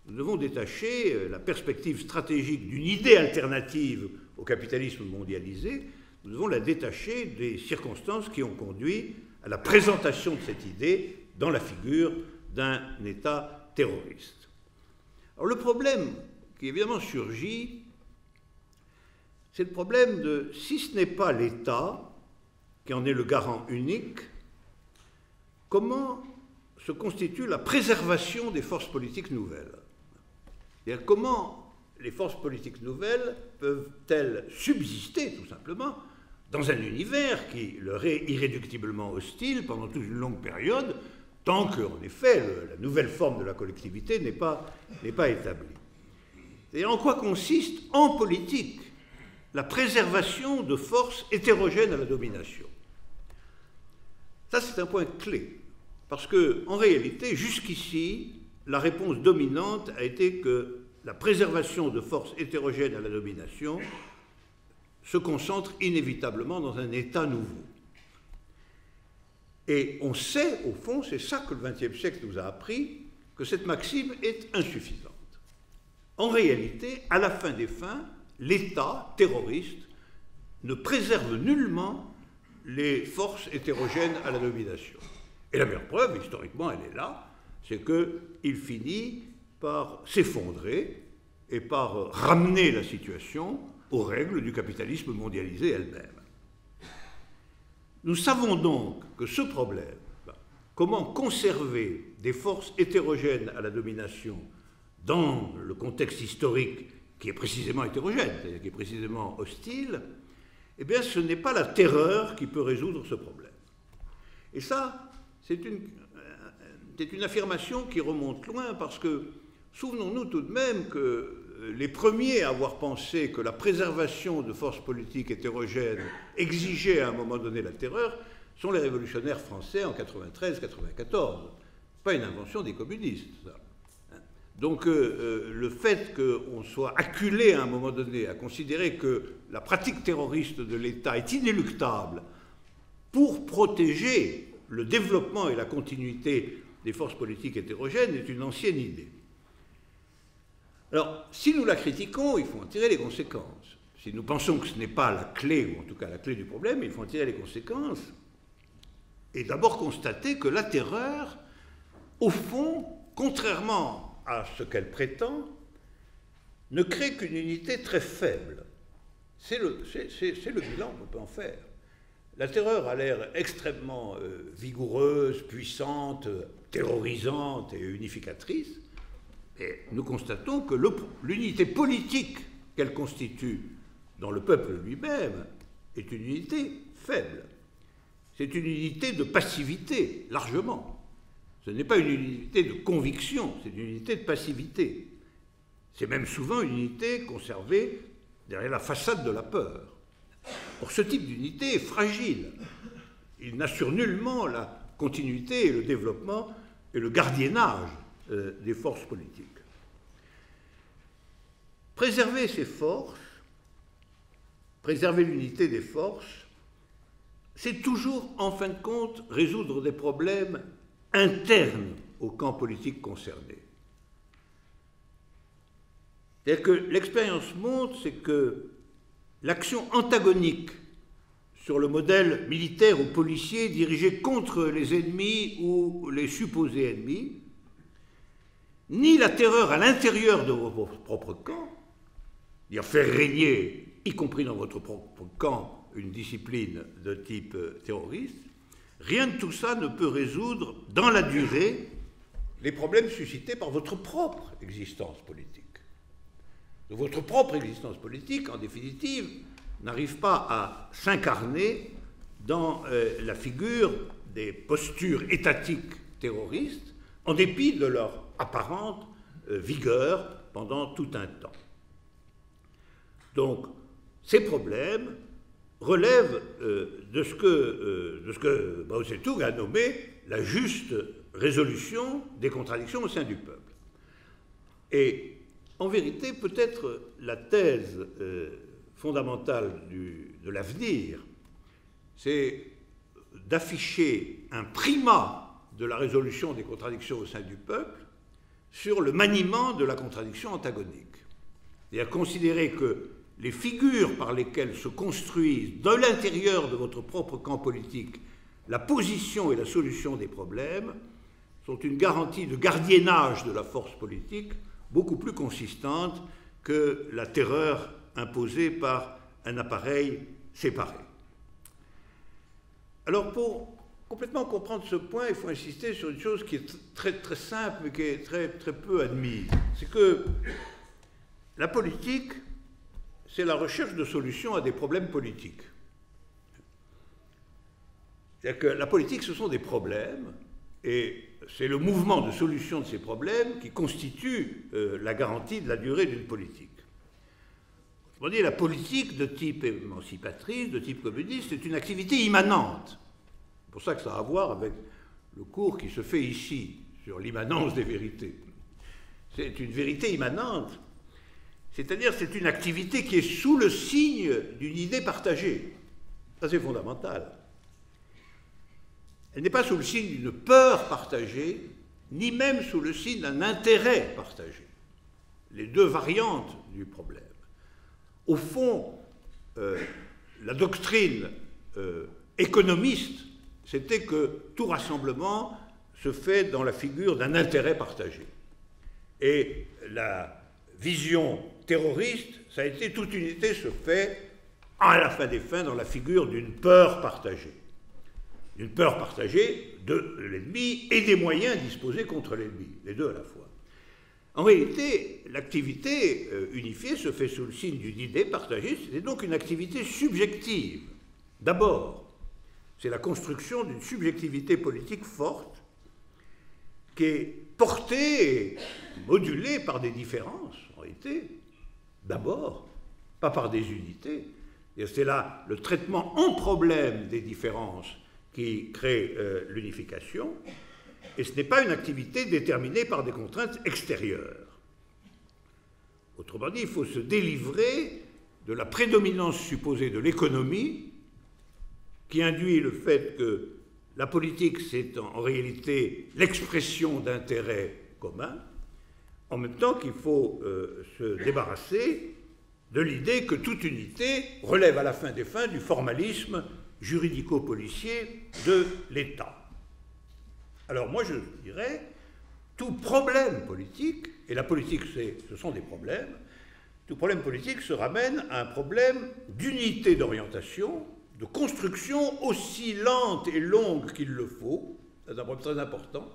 Nous devons détacher la perspective stratégique d'une idée alternative au capitalisme mondialisé, nous devons la détacher des circonstances qui ont conduit à la présentation de cette idée dans la figure d'un État terroriste. Alors le problème qui évidemment surgit, c'est le problème de, si ce n'est pas l'État qui en est le garant unique, comment se constitue la préservation des forces politiques nouvelles. C'est-à-dire comment les forces politiques nouvelles peuvent-elles subsister, tout simplement, dans un univers qui leur est irréductiblement hostile pendant toute une longue période, tant qu'en effet la nouvelle forme de la collectivité n'est pas établie. C'est-à-dire en quoi consiste en politique la préservation de forces hétérogènes à la domination. Ça, c'est un point clé, parce que, en réalité, jusqu'ici, la réponse dominante a été que la préservation de forces hétérogènes à la domination se concentre inévitablement dans un État nouveau. Et on sait, au fond, c'est ça que le XXe siècle nous a appris, que cette maxime est insuffisante. En réalité, à la fin des fins, l'État terroriste ne préserve nullement les forces hétérogènes à la domination. Et la meilleure preuve, historiquement, elle est là, c'est qu'il finit par s'effondrer et par ramener la situation aux règles du capitalisme mondialisé elle-même. Nous savons donc que ce problème, comment conserver des forces hétérogènes à la domination dans le contexte historique qui est précisément hétérogène, c'est-à-dire qui est précisément hostile, eh bien ce n'est pas la terreur qui peut résoudre ce problème. Et ça, c'est une affirmation qui remonte loin, parce que souvenons-nous tout de même que les premiers à avoir pensé que la préservation de forces politiques hétérogènes exigeait à un moment donné la terreur sont les révolutionnaires français en 93-94. Pas une invention des communistes, ça. Donc le fait qu'on soit acculé à un moment donné à considérer que la pratique terroriste de l'État est inéluctable pour protéger le développement et la continuité des forces politiques hétérogènes est une ancienne idée. Alors, si nous la critiquons, il faut en tirer les conséquences. Si nous pensons que ce n'est pas la clé, ou en tout cas la clé du problème, il faut en tirer les conséquences. Et d'abord constater que la terreur, au fond, contrairement à ce qu'elle prétend, ne crée qu'une unité très faible. C'est le bilan qu'on peut en faire. La terreur a l'air extrêmement vigoureuse, puissante, terrorisante et unificatrice. Et nous constatons que l'unité politique qu'elle constitue dans le peuple lui-même est une unité faible. C'est une unité de passivité, largement. Ce n'est pas une unité de conviction, c'est une unité de passivité. C'est même souvent une unité conservée derrière la façade de la peur. Or, ce type d'unité est fragile. Il n'assure nullement la continuité et le développement et le gardiennage des forces politiques. Préserver ces forces, préserver l'unité des forces, c'est toujours, en fin de compte, résoudre des problèmes internes au camp politique concerné. C'est-à-dire que l'expérience montre, c'est que l'action antagonique sur le modèle militaire ou policier dirigé contre les ennemis ou les supposés ennemis, ni la terreur à l'intérieur de votre propre camp, c'est-à-dire faire régner, y compris dans votre propre camp, une discipline de type terroriste, rien de tout ça ne peut résoudre dans la durée les problèmes suscités par votre propre existence politique. Votre propre existence politique, en définitive, n'arrive pas à s'incarner dans la figure des postures étatiques terroristes, en dépit de leur apparente vigueur pendant tout un temps. Donc, ces problèmes relèvent de ce que Mao Tse-tung a nommé la juste résolution des contradictions au sein du peuple. Et en vérité, peut-être la thèse fondamentale de l'avenir, c'est d'afficher un primat de la résolution des contradictions au sein du peuple sur le maniement de la contradiction antagonique. C'est-à-dire considérer que les figures par lesquelles se construisent de l'intérieur de votre propre camp politique la position et la solution des problèmes sont une garantie de gardiennage de la force politique beaucoup plus consistante que la terreur imposée par un appareil séparé. Alors pour complètement comprendre ce point, il faut insister sur une chose qui est très, très simple, mais qui est très, très peu admise. C'est que la politique, c'est la recherche de solutions à des problèmes politiques. C'est-à-dire que la politique, ce sont des problèmes, et c'est le mouvement de solution de ces problèmes qui constitue la garantie de la durée d'une politique. Autrement dit, la politique de type émancipatrice, de type communiste, est une activité immanente. C'est pour ça que ça a à voir avec le cours qui se fait ici sur l'immanence des vérités. C'est une vérité immanente, c'est-à-dire c'est une activité qui est sous le signe d'une idée partagée. Ça, c'est fondamental. Elle n'est pas sous le signe d'une peur partagée, ni même sous le signe d'un intérêt partagé. Les deux variantes du problème. Au fond, la doctrine économiste, c'était que tout rassemblement se fait dans la figure d'un intérêt partagé. Et la vision terroriste, ça a été toute unité se fait, à la fin des fins, dans la figure d'une peur partagée. Une peur partagée de l'ennemi et des moyens disposés contre l'ennemi, les deux à la fois. En réalité, l'activité unifiée se fait sous le signe d'une idée partagée, c'est donc une activité subjective. D'abord, c'est la construction d'une subjectivité politique forte qui est portée et modulée par des différences, en réalité, d'abord, pas par des unités. Et c'est là le traitement en problème des différences qui crée l'unification, et ce n'est pas une activité déterminée par des contraintes extérieures. Autrement dit, il faut se délivrer de la prédominance supposée de l'économie, qui induit le fait que la politique, c'est en réalité l'expression d'intérêts communs, en même temps qu'il faut se débarrasser de l'idée que toute unité relève à la fin des fins du formalisme juridico-policier de l'État. Alors moi je dirais, tout problème politique, et la politique ce sont des problèmes, tout problème politique se ramène à un problème d'unité d'orientation, de construction aussi lente et longue qu'il le faut, c'est un problème très important,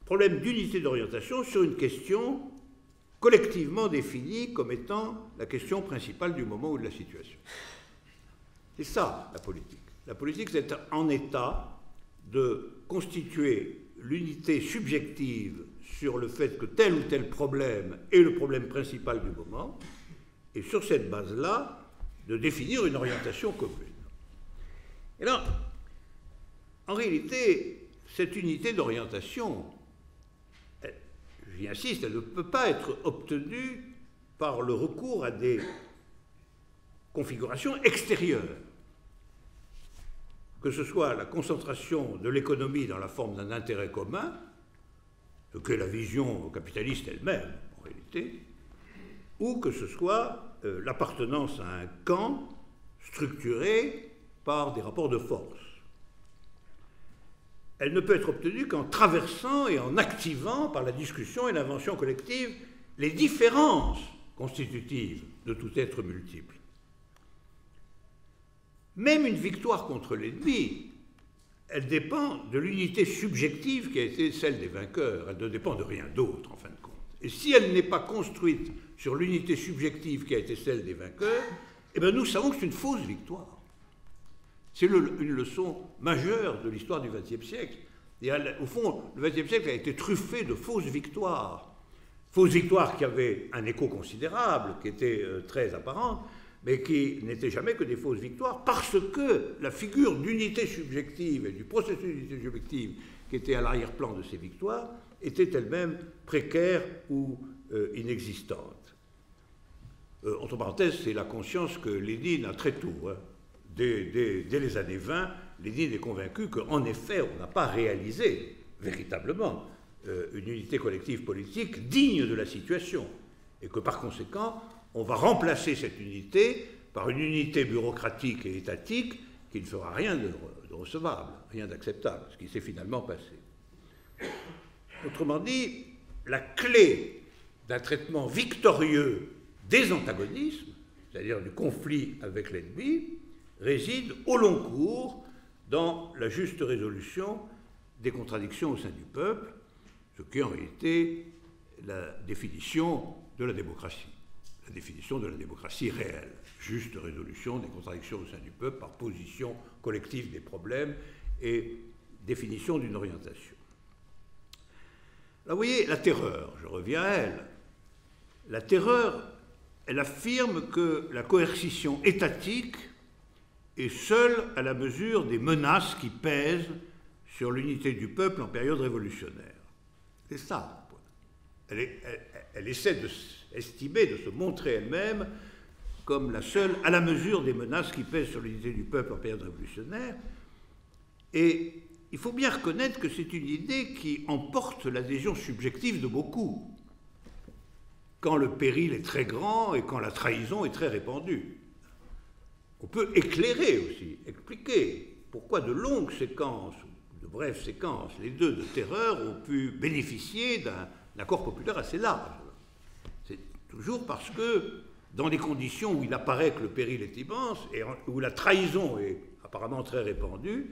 problème d'unité d'orientation sur une question collectivement définie comme étant la question principale du moment ou de la situation. C'est ça, la politique. La politique, c'est en état de constituer l'unité subjective sur le fait que tel ou tel problème est le problème principal du moment, et sur cette base-là, de définir une orientation commune. Et là, en réalité, cette unité d'orientation, j'y insiste, elle ne peut pas être obtenue par le recours à des configurations extérieures, que ce soit la concentration de l'économie dans la forme d'un intérêt commun, ce qu'est la vision capitaliste elle-même, en réalité, ou que ce soit l'appartenance à un camp structuré par des rapports de force. Elle ne peut être obtenue qu'en traversant et en activant, par la discussion et l'invention collective, les différences constitutives de tout être multiple. Même une victoire contre l'ennemi, elle dépend de l'unité subjective qui a été celle des vainqueurs, elle ne dépend de rien d'autre en fin de compte. Et si elle n'est pas construite sur l'unité subjective qui a été celle des vainqueurs, eh bien nous savons que c'est une fausse victoire. C'est une leçon majeure de l'histoire du XXe siècle. Et au fond, le XXe siècle a été truffé de fausses victoires. Fausses victoires qui avaient un écho considérable, qui étaient très apparentes, mais qui n'étaient jamais que des fausses victoires, parce que la figure d'unité subjective et du processus d'unité subjective qui était à l'arrière-plan de ces victoires était elle-même précaire ou inexistante. Entre parenthèses, c'est la conscience que Lénine a très tôt, hein. Dès les années 20, Lénine est convaincu qu'en effet, on n'a pas réalisé véritablement une unité collective politique digne de la situation, et que par conséquent, on va remplacer cette unité par une unité bureaucratique et étatique qui ne fera rien de recevable, rien d'acceptable, ce qui s'est finalement passé. Autrement dit, la clé d'un traitement victorieux des antagonismes, c'est-à-dire du conflit avec l'ennemi, réside au long cours dans la juste résolution des contradictions au sein du peuple, ce qui est en réalité la définition de la démocratie réelle, juste résolution des contradictions au sein du peuple par position collective des problèmes et définition d'une orientation. Là, vous voyez, la terreur, je reviens à elle. La terreur, elle affirme que la coercition étatique est seule à la mesure des menaces qui pèsent sur l'unité du peuple en période révolutionnaire. C'est ça. Elle essaie de s'estimer, de se montrer elle-même comme la seule à la mesure des menaces qui pèsent sur l'unité du peuple en période révolutionnaire. Et il faut bien reconnaître que c'est une idée qui emporte l'adhésion subjective de beaucoup, quand le péril est très grand et quand la trahison est très répandue. On peut éclairer aussi, expliquer pourquoi de longues séquences, de brèves séquences, les deux de terreur ont pu bénéficier d'un accord populaire assez large. C'est toujours parce que, dans des conditions où il apparaît que le péril est immense et où la trahison est apparemment très répandue,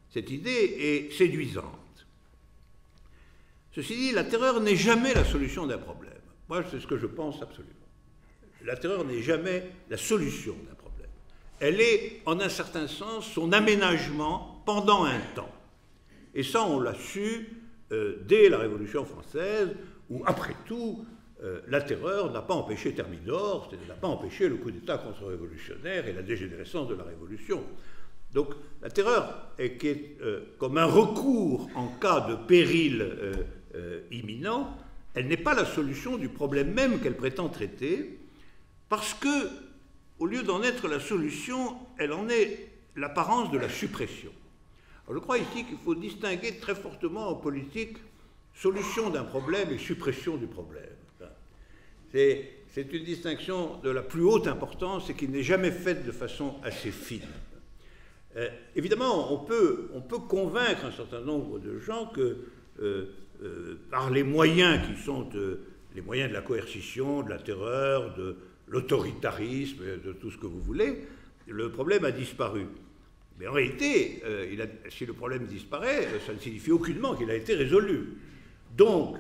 cette idée est séduisante. Ceci dit, la terreur n'est jamais la solution d'un problème. Moi, c'est ce que je pense absolument. La terreur n'est jamais la solution d'un problème. Elle est, en un certain sens, son aménagement pendant un temps. Et ça, on l'a su dès la Révolution française, où, après tout, la terreur n'a pas empêché Thermidor, c'est-à-dire n'a pas empêché le coup d'État contre-révolutionnaire et la dégénérescence de la Révolution. Donc, la terreur est comme un recours en cas de péril imminent. Elle n'est pas la solution du problème même qu'elle prétend traiter, parce que, au lieu d'en être la solution, elle en est l'apparence de la suppression. Alors, je crois ici qu'il faut distinguer très fortement en politique solution d'un problème et suppression du problème. C'est une distinction de la plus haute importance et qui n'est jamais faite de façon assez fine. Évidemment, on peut convaincre un certain nombre de gens que par les moyens qui sont les moyens de la coercition, de la terreur, de l'autoritarisme, de tout ce que vous voulez, le problème a disparu. Mais en réalité, si le problème disparaît, ça ne signifie aucunement qu'il a été résolu. Donc,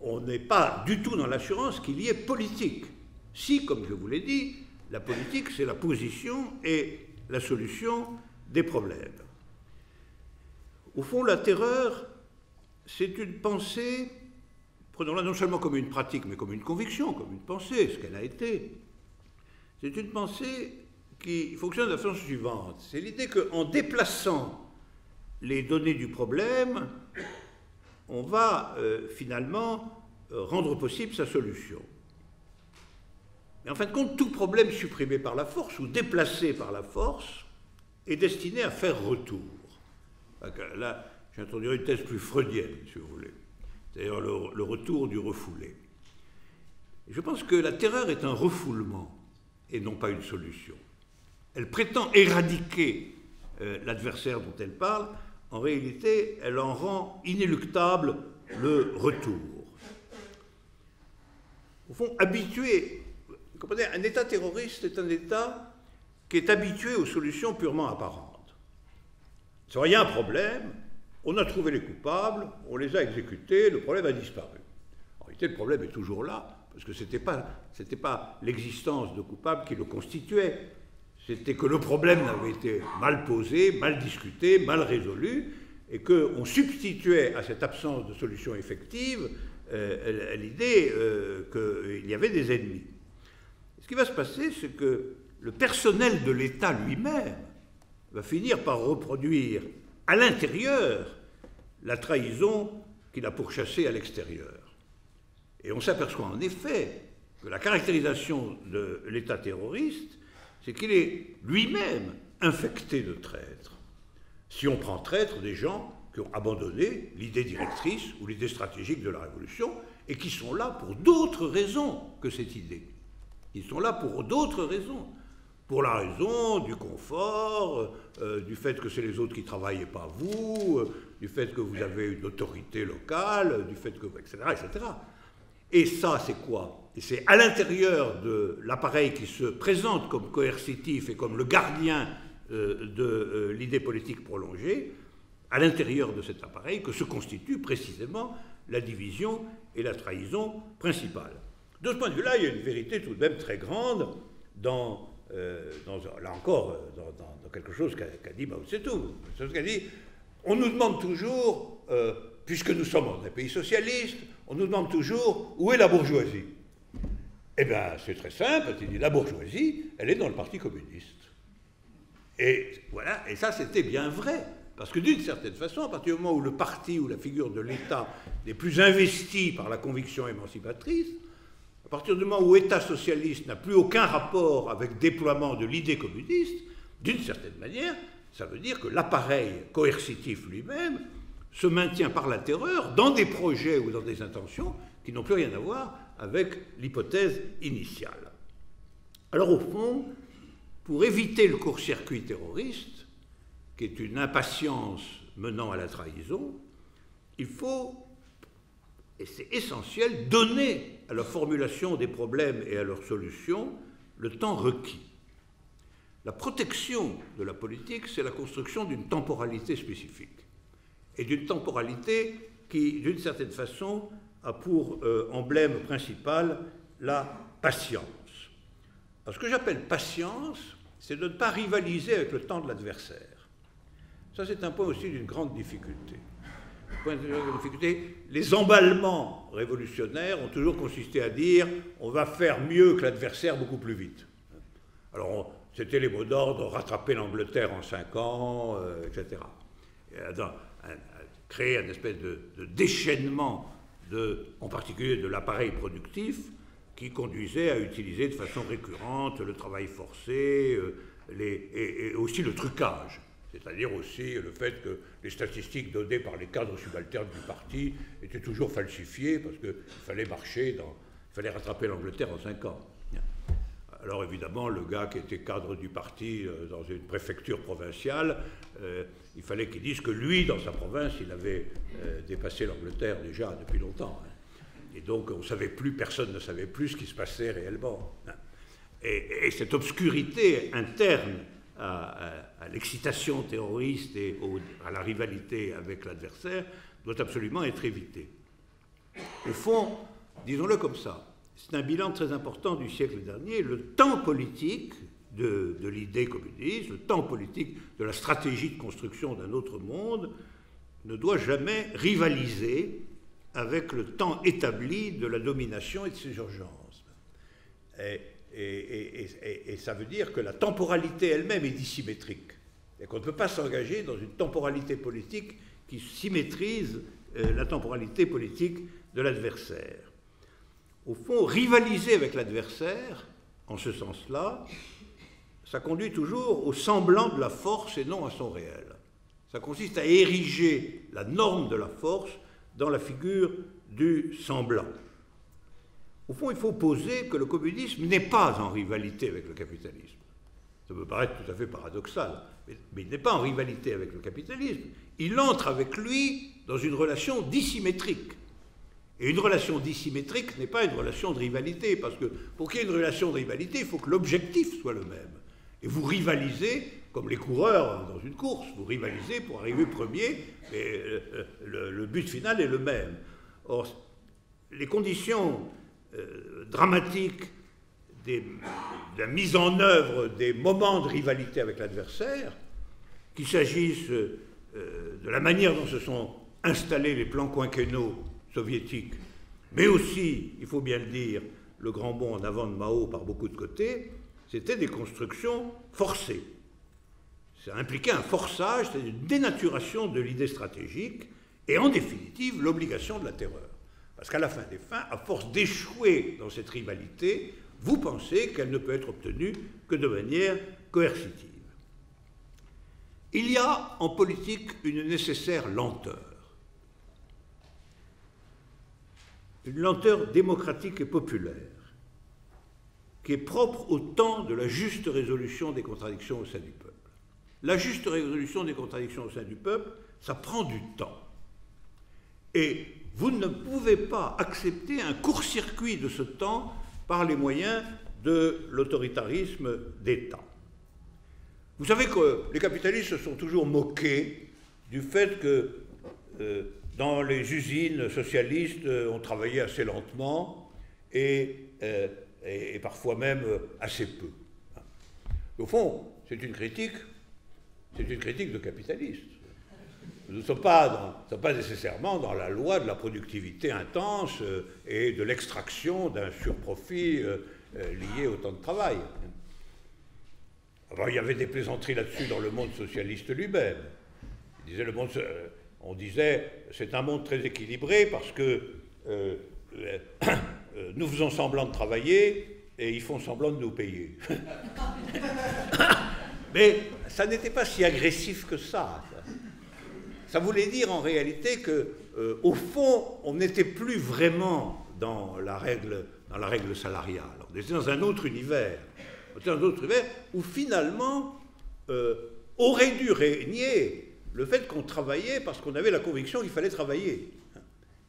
on n'est pas du tout dans l'assurance qu'il y ait politique. Si, comme je vous l'ai dit, la politique, c'est la position et la solution des problèmes. Au fond, la terreur, c'est une pensée, prenons-la non seulement comme une pratique, mais comme une conviction, comme une pensée, ce qu'elle a été. C'est une pensée qui fonctionne de la façon suivante. C'est l'idée qu'en déplaçant les données du problème, on va finalement rendre possible sa solution. Mais en fin de compte, tout problème supprimé par la force ou déplacé par la force est destiné à faire retour. Là, j'introduirai une thèse plus freudienne, si vous voulez, c'est-à-dire le retour du refoulé. Et je pense que la terreur est un refoulement et non pas une solution. Elle prétend éradiquer l'adversaire dont elle parle. En réalité, elle en rend inéluctable le retour. Au fond, habitué, vous comprenez, un État terroriste est un État qui est habitué aux solutions purement apparentes. Il y a un problème, on a trouvé les coupables, on les a exécutés, le problème a disparu. En réalité, le problème est toujours là, parce que ce n'était pas l'existence de coupables qui le constituait. C'était que le problème avait été mal posé, mal discuté, mal résolu, et qu'on substituait à cette absence de solution effective l'idée qu'il y avait des ennemis. Ce qui va se passer, c'est que le personnel de l'État lui-même va finir par reproduire à l'intérieur la trahison qu'il a pourchassée à l'extérieur. Et on s'aperçoit en effet que la caractérisation de l'État terroriste, c'est qu'il est lui-même infecté de traîtres. Si on prend traîtres des gens qui ont abandonné l'idée directrice ou l'idée stratégique de la Révolution et qui sont là pour d'autres raisons que cette idée. Ils sont là pour d'autres raisons. Pour la raison du confort, du fait que c'est les autres qui travaillent et pas vous, du fait que vous avez une autorité locale, du fait que... etc., etc. Et ça, c'est quoi? Et c'est à l'intérieur de l'appareil qui se présente comme coercitif et comme le gardien de l'idée politique prolongée, à l'intérieur de cet appareil, que se constitue précisément la division et la trahison principale. De ce point de vue-là, il y a une vérité tout de même très grande dans quelque chose qu'a dit Mao Tse-tung. Ce qu'a dit, on nous demande toujours, puisque nous sommes dans un pays socialiste, on nous demande toujours où est la bourgeoisie. Eh bien, c'est très simple, il dit, la bourgeoisie, elle est dans le Parti communiste. Et voilà, et ça c'était bien vrai, parce que d'une certaine façon, à partir du moment où le parti ou la figure de l'État n'est plus investi par la conviction émancipatrice, à partir du moment où l'État socialiste n'a plus aucun rapport avec le déploiement de l'idée communiste, d'une certaine manière, ça veut dire que l'appareil coercitif lui-même se maintient par la terreur dans des projets ou dans des intentions qui n'ont plus rien à voir avec l'hypothèse initiale. Alors au fond, pour éviter le court-circuit terroriste, qui est une impatience menant à la trahison, il faut, et c'est essentiel, donner à la formulation des problèmes et à leur solution le temps requis. La protection de la politique, c'est la construction d'une temporalité spécifique, et d'une temporalité qui, d'une certaine façon, a pour emblème principal la patience. Alors, ce que j'appelle patience, c'est de ne pas rivaliser avec le temps de l'adversaire. Ça, c'est un point aussi d'une grande difficulté. Les emballements révolutionnaires ont toujours consisté à dire on va faire mieux que l'adversaire beaucoup plus vite. Alors, c'était les mots d'ordre, rattraper l'Angleterre en 5 ans, etc. Créer une espèce de déchaînement, en particulier de l'appareil productif, qui conduisait à utiliser de façon récurrente le travail forcé et aussi le trucage. C'est-à-dire aussi le fait que les statistiques données par les cadres subalternes du parti étaient toujours falsifiées parce qu'il fallait il fallait rattraper l'Angleterre en 5 ans. Alors évidemment, le gars qui était cadre du parti dans une préfecture provinciale, il fallait qu'il dise que lui, dans sa province, il avait dépassé l'Angleterre déjà depuis longtemps. Et donc, personne ne savait plus ce qui se passait réellement. Et cette obscurité interne à l'excitation terroriste et à la rivalité avec l'adversaire doit absolument être évitée. Au fond, disons-le comme ça, c'est un bilan très important du siècle dernier. Le temps politique de l'idée communiste, le temps politique de la stratégie de construction d'un autre monde ne doit jamais rivaliser avec le temps établi de la domination et de ses urgences. Et ça veut dire que la temporalité elle-même est dissymétrique. Et qu'on ne peut pas s'engager dans une temporalité politique qui symétrise la temporalité politique de l'adversaire. Au fond, rivaliser avec l'adversaire, en ce sens-là, ça conduit toujours au semblant de la force et non à son réel. Ça consiste à ériger la norme de la force dans la figure du semblant. Au fond, il faut poser que le communisme n'est pas en rivalité avec le capitalisme. Ça peut paraître tout à fait paradoxal, mais il n'est pas en rivalité avec le capitalisme. Il entre avec lui dans une relation dissymétrique. Et une relation dissymétrique n'est pas une relation de rivalité, parce que pour qu'il y ait une relation de rivalité, il faut que l'objectif soit le même. Et vous rivalisez, comme les coureurs dans une course, vous rivalisez pour arriver premier, mais le but final est le même. Or, les conditions dramatiques de la mise en œuvre des moments de rivalité avec l'adversaire, qu'il s'agisse de la manière dont se sont installés les plans quinquennaux soviétiques, mais aussi, il faut bien le dire, le grand bond en avant de Mao par beaucoup de côtés, c'était des constructions forcées. Ça impliquait un forçage, c'est une dénaturation de l'idée stratégique et en définitive l'obligation de la terreur. Parce qu'à la fin des fins, à force d'échouer dans cette rivalité, vous pensez qu'elle ne peut être obtenue que de manière coercitive. Il y a en politique une nécessaire lenteur. Une lenteur démocratique et populaire, qui est propre au temps de la juste résolution des contradictions au sein du peuple. La juste résolution des contradictions au sein du peuple, ça prend du temps. Et vous ne pouvez pas accepter un court-circuit de ce temps par les moyens de l'autoritarisme d'État. Vous savez que les capitalistes se sont toujours moqués du fait que dans les usines socialistes, on travaillait assez lentement et parfois même assez peu. Au fond, c'est une critique de capitalistes. Nous ne sommes pas nécessairement dans la loi de la productivité intense et de l'extraction d'un surprofit lié au temps de travail. Alors, il y avait des plaisanteries là-dessus dans le monde socialiste lui-même. On disait, c'est un monde très équilibré parce que nous faisons semblant de travailler et ils font semblant de nous payer. Mais ça n'était pas si agressif que ça. Ça voulait dire en réalité que, au fond, on n'était plus vraiment dans la règle salariale. On était dans un autre univers. Où finalement aurait dû régner le fait qu'on travaillait parce qu'on avait la conviction qu'il fallait travailler.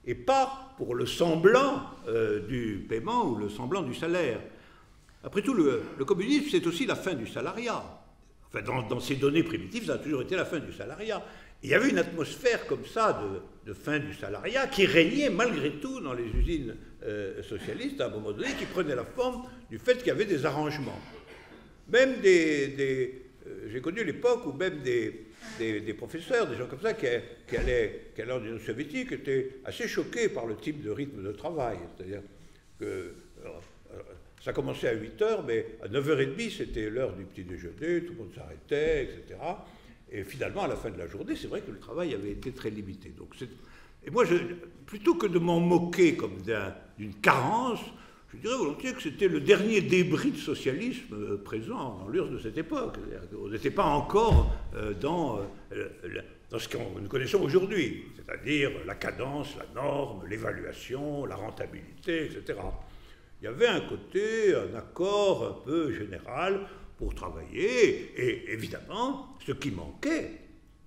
Et pas pour le semblant du paiement ou le semblant du salaire. Après tout, le communisme, c'est aussi la fin du salariat. Enfin, dans ces données primitives, ça a toujours été la fin du salariat. Il y avait une atmosphère comme ça de fin du salariat qui régnait malgré tout dans les usines socialistes à un moment donné, qui prenait la forme du fait qu'il y avait des arrangements. Même j'ai connu l'époque où même des professeurs, des gens comme ça qui allaient en Union soviétique étaient assez choqués par le type de rythme de travail. C'est-à-dire que ça commençait à 8h, mais à 9h30, c'était l'heure du petit déjeuner, tout le monde s'arrêtait, etc. Et finalement, à la fin de la journée, c'est vrai que le travail avait été très limité. Donc et moi, plutôt que de m'en moquer comme d'une carence, je dirais volontiers que c'était le dernier débris de socialisme présent dans l'URSS de cette époque. On n'était pas encore dans ce que nous connaissons aujourd'hui, c'est-à-dire la cadence, la norme, l'évaluation, la rentabilité, etc. Il y avait un côté, un accord un peu général pour travailler, et évidemment, ce qui manquait,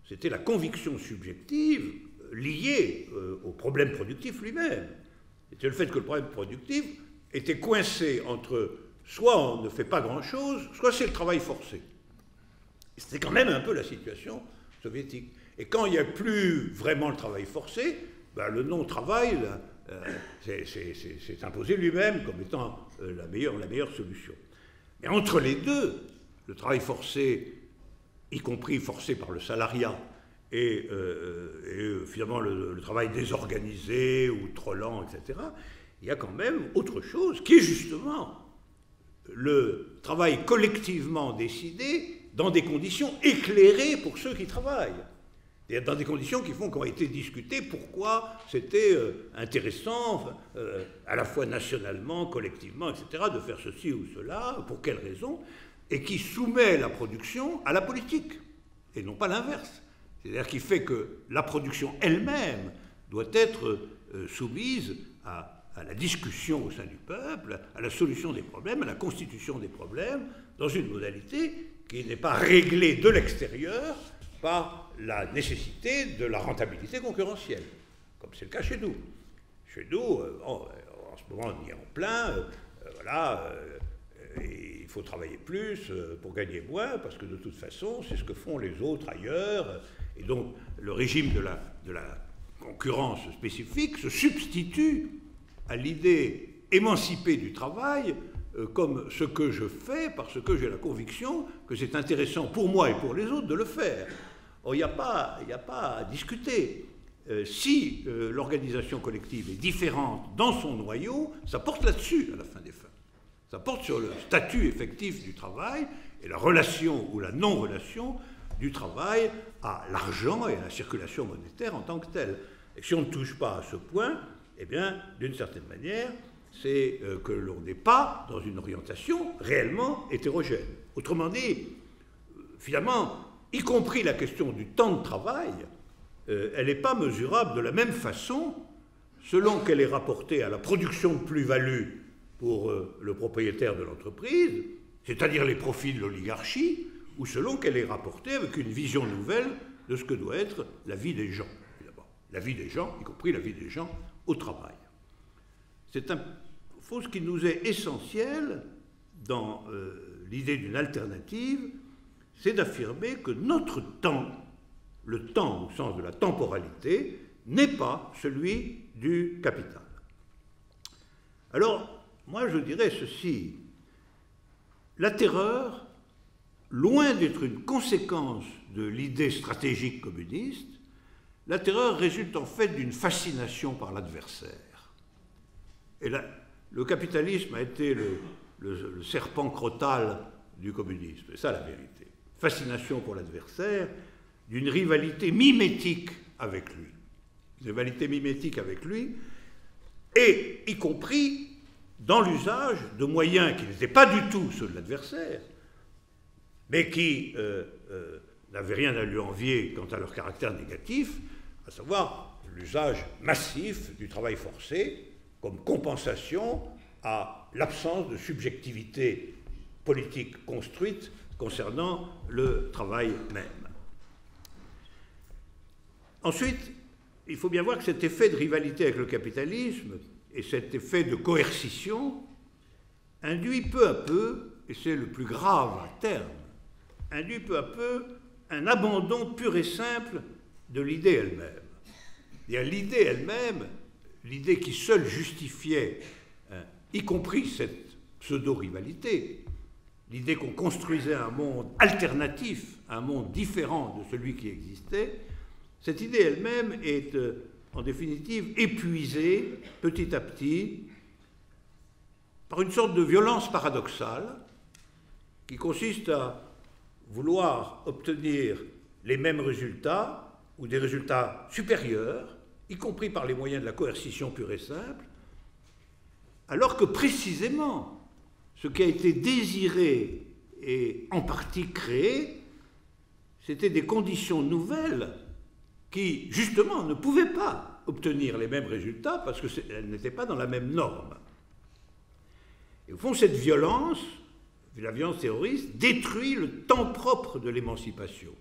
c'était la conviction subjective liée au problème productif lui-même. C'était le fait que le problème productif était coincé entre soit on ne fait pas grand-chose, soit c'est le travail forcé. C'était quand même un peu la situation soviétique. Et quand il n'y a plus vraiment le travail forcé, ben le non-travail s'est imposé lui-même comme étant la meilleure solution. Mais entre les deux, le travail forcé, y compris forcé par le salariat, et finalement le travail désorganisé ou trop lent, etc., il y a quand même autre chose qui est justement le travail collectivement décidé dans des conditions éclairées pour ceux qui travaillent. Et dans des conditions qui ont été discutées pourquoi c'était intéressant, à la fois nationalement, collectivement, etc., de faire ceci ou cela, pour quelles raisons, et qui soumet la production à la politique, et non pas l'inverse. C'est-à-dire qui fait que la production elle-même doit être soumise à la discussion au sein du peuple, à la solution des problèmes, à la constitution des problèmes, dans une modalité qui n'est pas réglée de l'extérieur par la nécessité de la rentabilité concurrentielle, comme c'est le cas chez nous. Chez nous, en ce moment, on y est en plein, il faut travailler plus pour gagner moins, parce que de toute façon, c'est ce que font les autres ailleurs, et donc le régime de la concurrence spécifique se substitue à l'idée émancipée du travail comme ce que je fais parce que j'ai la conviction que c'est intéressant pour moi et pour les autres de le faire. Or, il n'y a pas à discuter. Si l'organisation collective est différente dans son noyau, ça porte là-dessus à la fin des fins. Ça porte sur le statut effectif du travail et la relation ou la non-relation du travail à l'argent et à la circulation monétaire en tant que telle. Et si on ne touche pas à ce point, eh bien, d'une certaine manière, c'est que l'on n'est pas dans une orientation réellement hétérogène. Autrement dit, finalement, y compris la question du temps de travail, elle n'est pas mesurable de la même façon selon qu'elle est rapportée à la production de plus-value pour le propriétaire de l'entreprise, c'est-à-dire les profits de l'oligarchie, ou selon qu'elle est rapportée avec une vision nouvelle de ce que doit être la vie des gens, évidemment. La vie des gens, y compris la vie des gens au travail. C'est ce qui nous est essentiel dans l'idée d'une alternative, c'est d'affirmer que notre temps, le temps au sens de la temporalité, n'est pas celui du capital. Alors, moi je dirais ceci, la terreur, loin d'être une conséquence de l'idée stratégique communiste, la terreur résulte en fait d'une fascination par l'adversaire. Et là, le capitalisme a été le serpent crottal du communisme, c'est ça la vérité. Fascination pour l'adversaire, d'une rivalité mimétique avec lui. Une rivalité mimétique avec lui, et y compris dans l'usage de moyens qui n'étaient pas du tout ceux de l'adversaire, mais qui n'avaient rien à lui envier quant à leur caractère négatif, à savoir l'usage massif du travail forcé comme compensation à l'absence de subjectivité politique construite concernant le travail même. Ensuite, il faut bien voir que cet effet de rivalité avec le capitalisme et cet effet de coercition induit peu à peu, et c'est le plus grave à terme, induit peu à peu un abandon pur et simple de l'idée elle-même. L'idée elle-même, l'idée qui seule justifiait, y compris cette pseudo-rivalité, l'idée qu'on construisait un monde alternatif, un monde différent de celui qui existait, cette idée elle-même est, en définitive, épuisée petit à petit par une sorte de violence paradoxale qui consiste à vouloir obtenir les mêmes résultats ou des résultats supérieurs, y compris par les moyens de la coercition pure et simple, alors que précisément ce qui a été désiré et en partie créé, c'était des conditions nouvelles qui, justement, ne pouvaient pas obtenir les mêmes résultats parce qu'elles n'étaient pas dans la même norme. Et au fond, cette violence, la violence terroriste, détruit le temps propre de l'émancipation,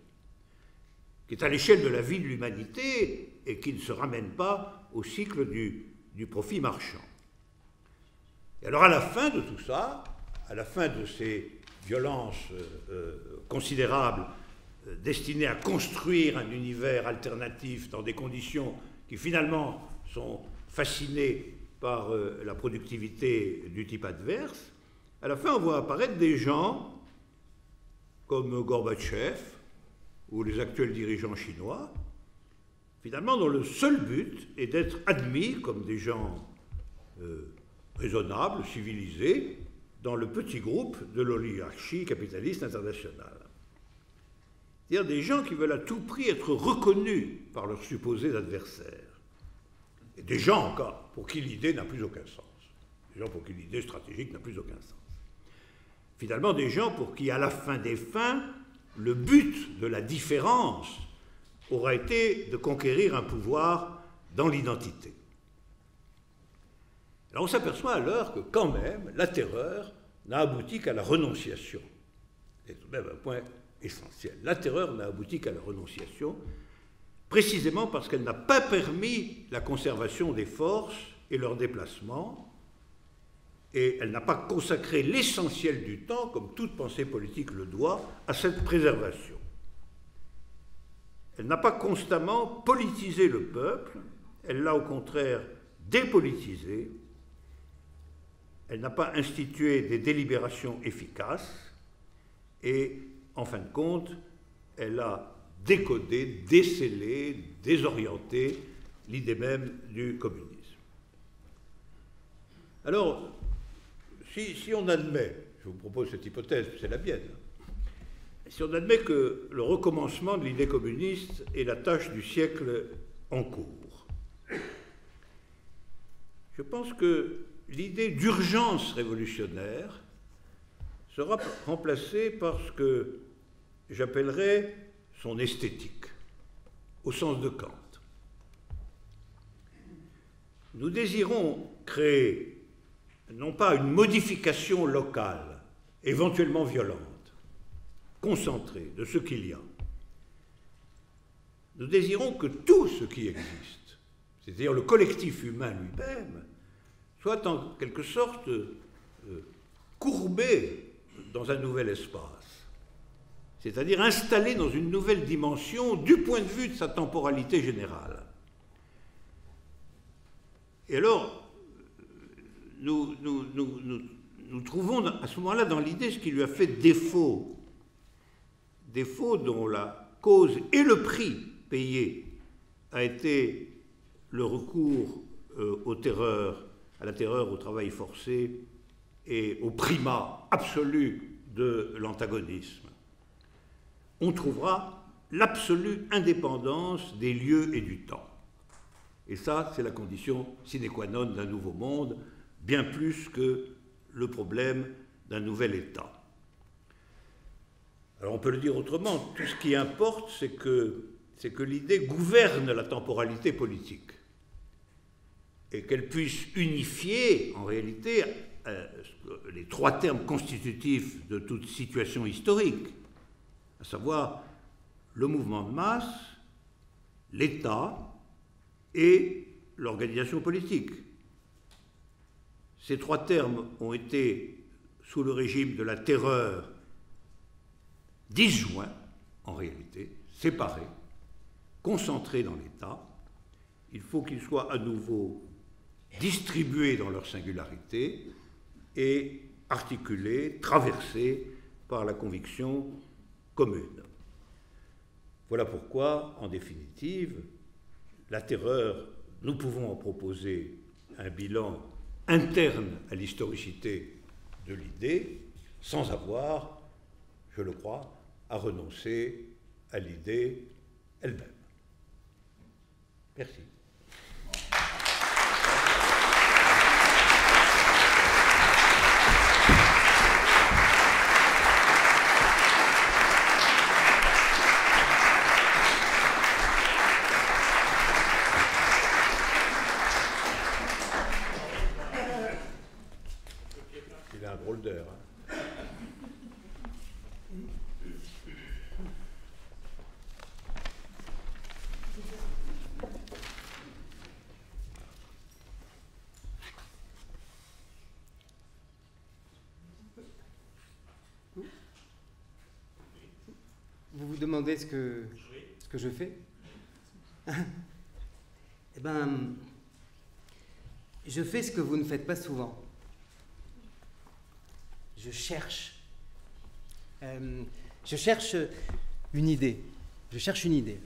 qui est à l'échelle de la vie de l'humanité et qui ne se ramène pas au cycle du profit marchand. Et alors, à la fin de tout ça, à la fin de ces violences considérables destinées à construire un univers alternatif dans des conditions qui finalement sont fascinées par la productivité du type adverse, à la fin on voit apparaître des gens comme Gorbatchev ou les actuels dirigeants chinois, finalement dont le seul but est d'être admis comme des gens raisonnables, civilisés, dans le petit groupe de l'oligarchie capitaliste internationale. C'est-à-dire des gens qui veulent à tout prix être reconnus par leurs supposés adversaires. Et des gens encore pour qui l'idée n'a plus aucun sens. Des gens pour qui l'idée stratégique n'a plus aucun sens. Finalement, des gens pour qui, à la fin des fins, le but de la différence aura été de conquérir un pouvoir dans l'identité. Alors on s'aperçoit alors que quand même, la terreur n'a abouti qu'à la renonciation. C'est tout de même un point essentiel. La terreur n'a abouti qu'à la renonciation, précisément parce qu'elle n'a pas permis la conservation des forces et leur déplacement, et elle n'a pas consacré l'essentiel du temps, comme toute pensée politique le doit, à cette préservation. Elle n'a pas constamment politisé le peuple, elle l'a au contraire dépolitisé. Elle n'a pas institué des délibérations efficaces et, en fin de compte, elle a décodé, décelé, désorienté l'idée même du communisme. Alors, si on admet, je vous propose cette hypothèse, c'est la mienne, si on admet que le recommencement de l'idée communiste est la tâche du siècle en cours, je pense que l'idée d'urgence révolutionnaire sera remplacée par ce que j'appellerais son esthétique, au sens de Kant. Nous désirons créer non pas une modification locale, éventuellement violente, concentrée de ce qu'il y a. Nous désirons que tout ce qui existe, c'est-à-dire le collectif humain lui-même, soit en quelque sorte courbé dans un nouvel espace. c'est-à-dire installé dans une nouvelle dimension du point de vue de sa temporalité générale. Et alors, nous trouvons à ce moment-là dans l'idée ce qui lui a fait défaut, défaut dont la cause et le prix payé a été le recours à la terreur, au travail forcé et au primat absolu de l'antagonisme. On trouvera l'absolue indépendance des lieux et du temps. Et ça, c'est la condition sine qua non d'un nouveau monde, bien plus que le problème d'un nouvel État. Alors on peut le dire autrement, tout ce qui importe, c'est que l'idée gouverne la temporalité politique et qu'elle puisse unifier, en réalité, les trois termes constitutifs de toute situation historique, à savoir le mouvement de masse, l'État et l'organisation politique. Ces trois termes ont été, sous le régime de la terreur, disjoints, en réalité, séparés, concentrés dans l'État. Il faut qu'ils soient à nouveau distribués dans leur singularité et articulés, traversés par la conviction commune. Voilà pourquoi, en définitive, la terreur, nous pouvons en proposer un bilan interne à l'historicité de l'idée, sans avoir, je le crois, à renoncer à l'idée elle-même. Merci. Il a un drôle d'heure, hein. Vous vous demandez ce que je fais? Eh bien, je fais ce que vous ne faites pas souvent. Je cherche. Je cherche une idée. Je cherche une idée.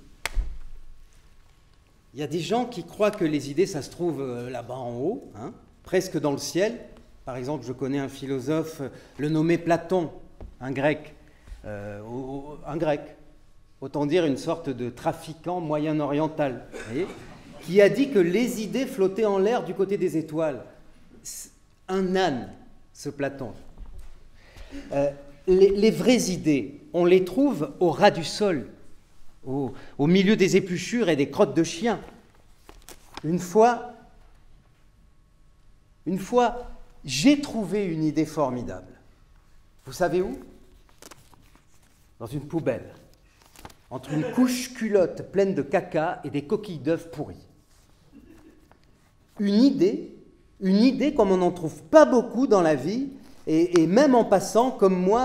Il y a des gens qui croient que les idées, ça se trouve là-bas en haut, hein, presque dans le ciel. Par exemple, je connais un philosophe, le nommé Platon, un grec. Autant dire une sorte de trafiquant moyen-oriental, qui a dit que les idées flottaient en l'air du côté des étoiles. Un âne, ce Platon. Les vraies idées, on les trouve au ras du sol, au milieu des épluchures et des crottes de chiens. Une fois, j'ai trouvé une idée formidable. Vous savez où? Dans une poubelle, entre une couche culotte pleine de caca et des coquilles d'œufs pourries. Une idée comme on n'en trouve pas beaucoup dans la vie, et même en passant, comme moi,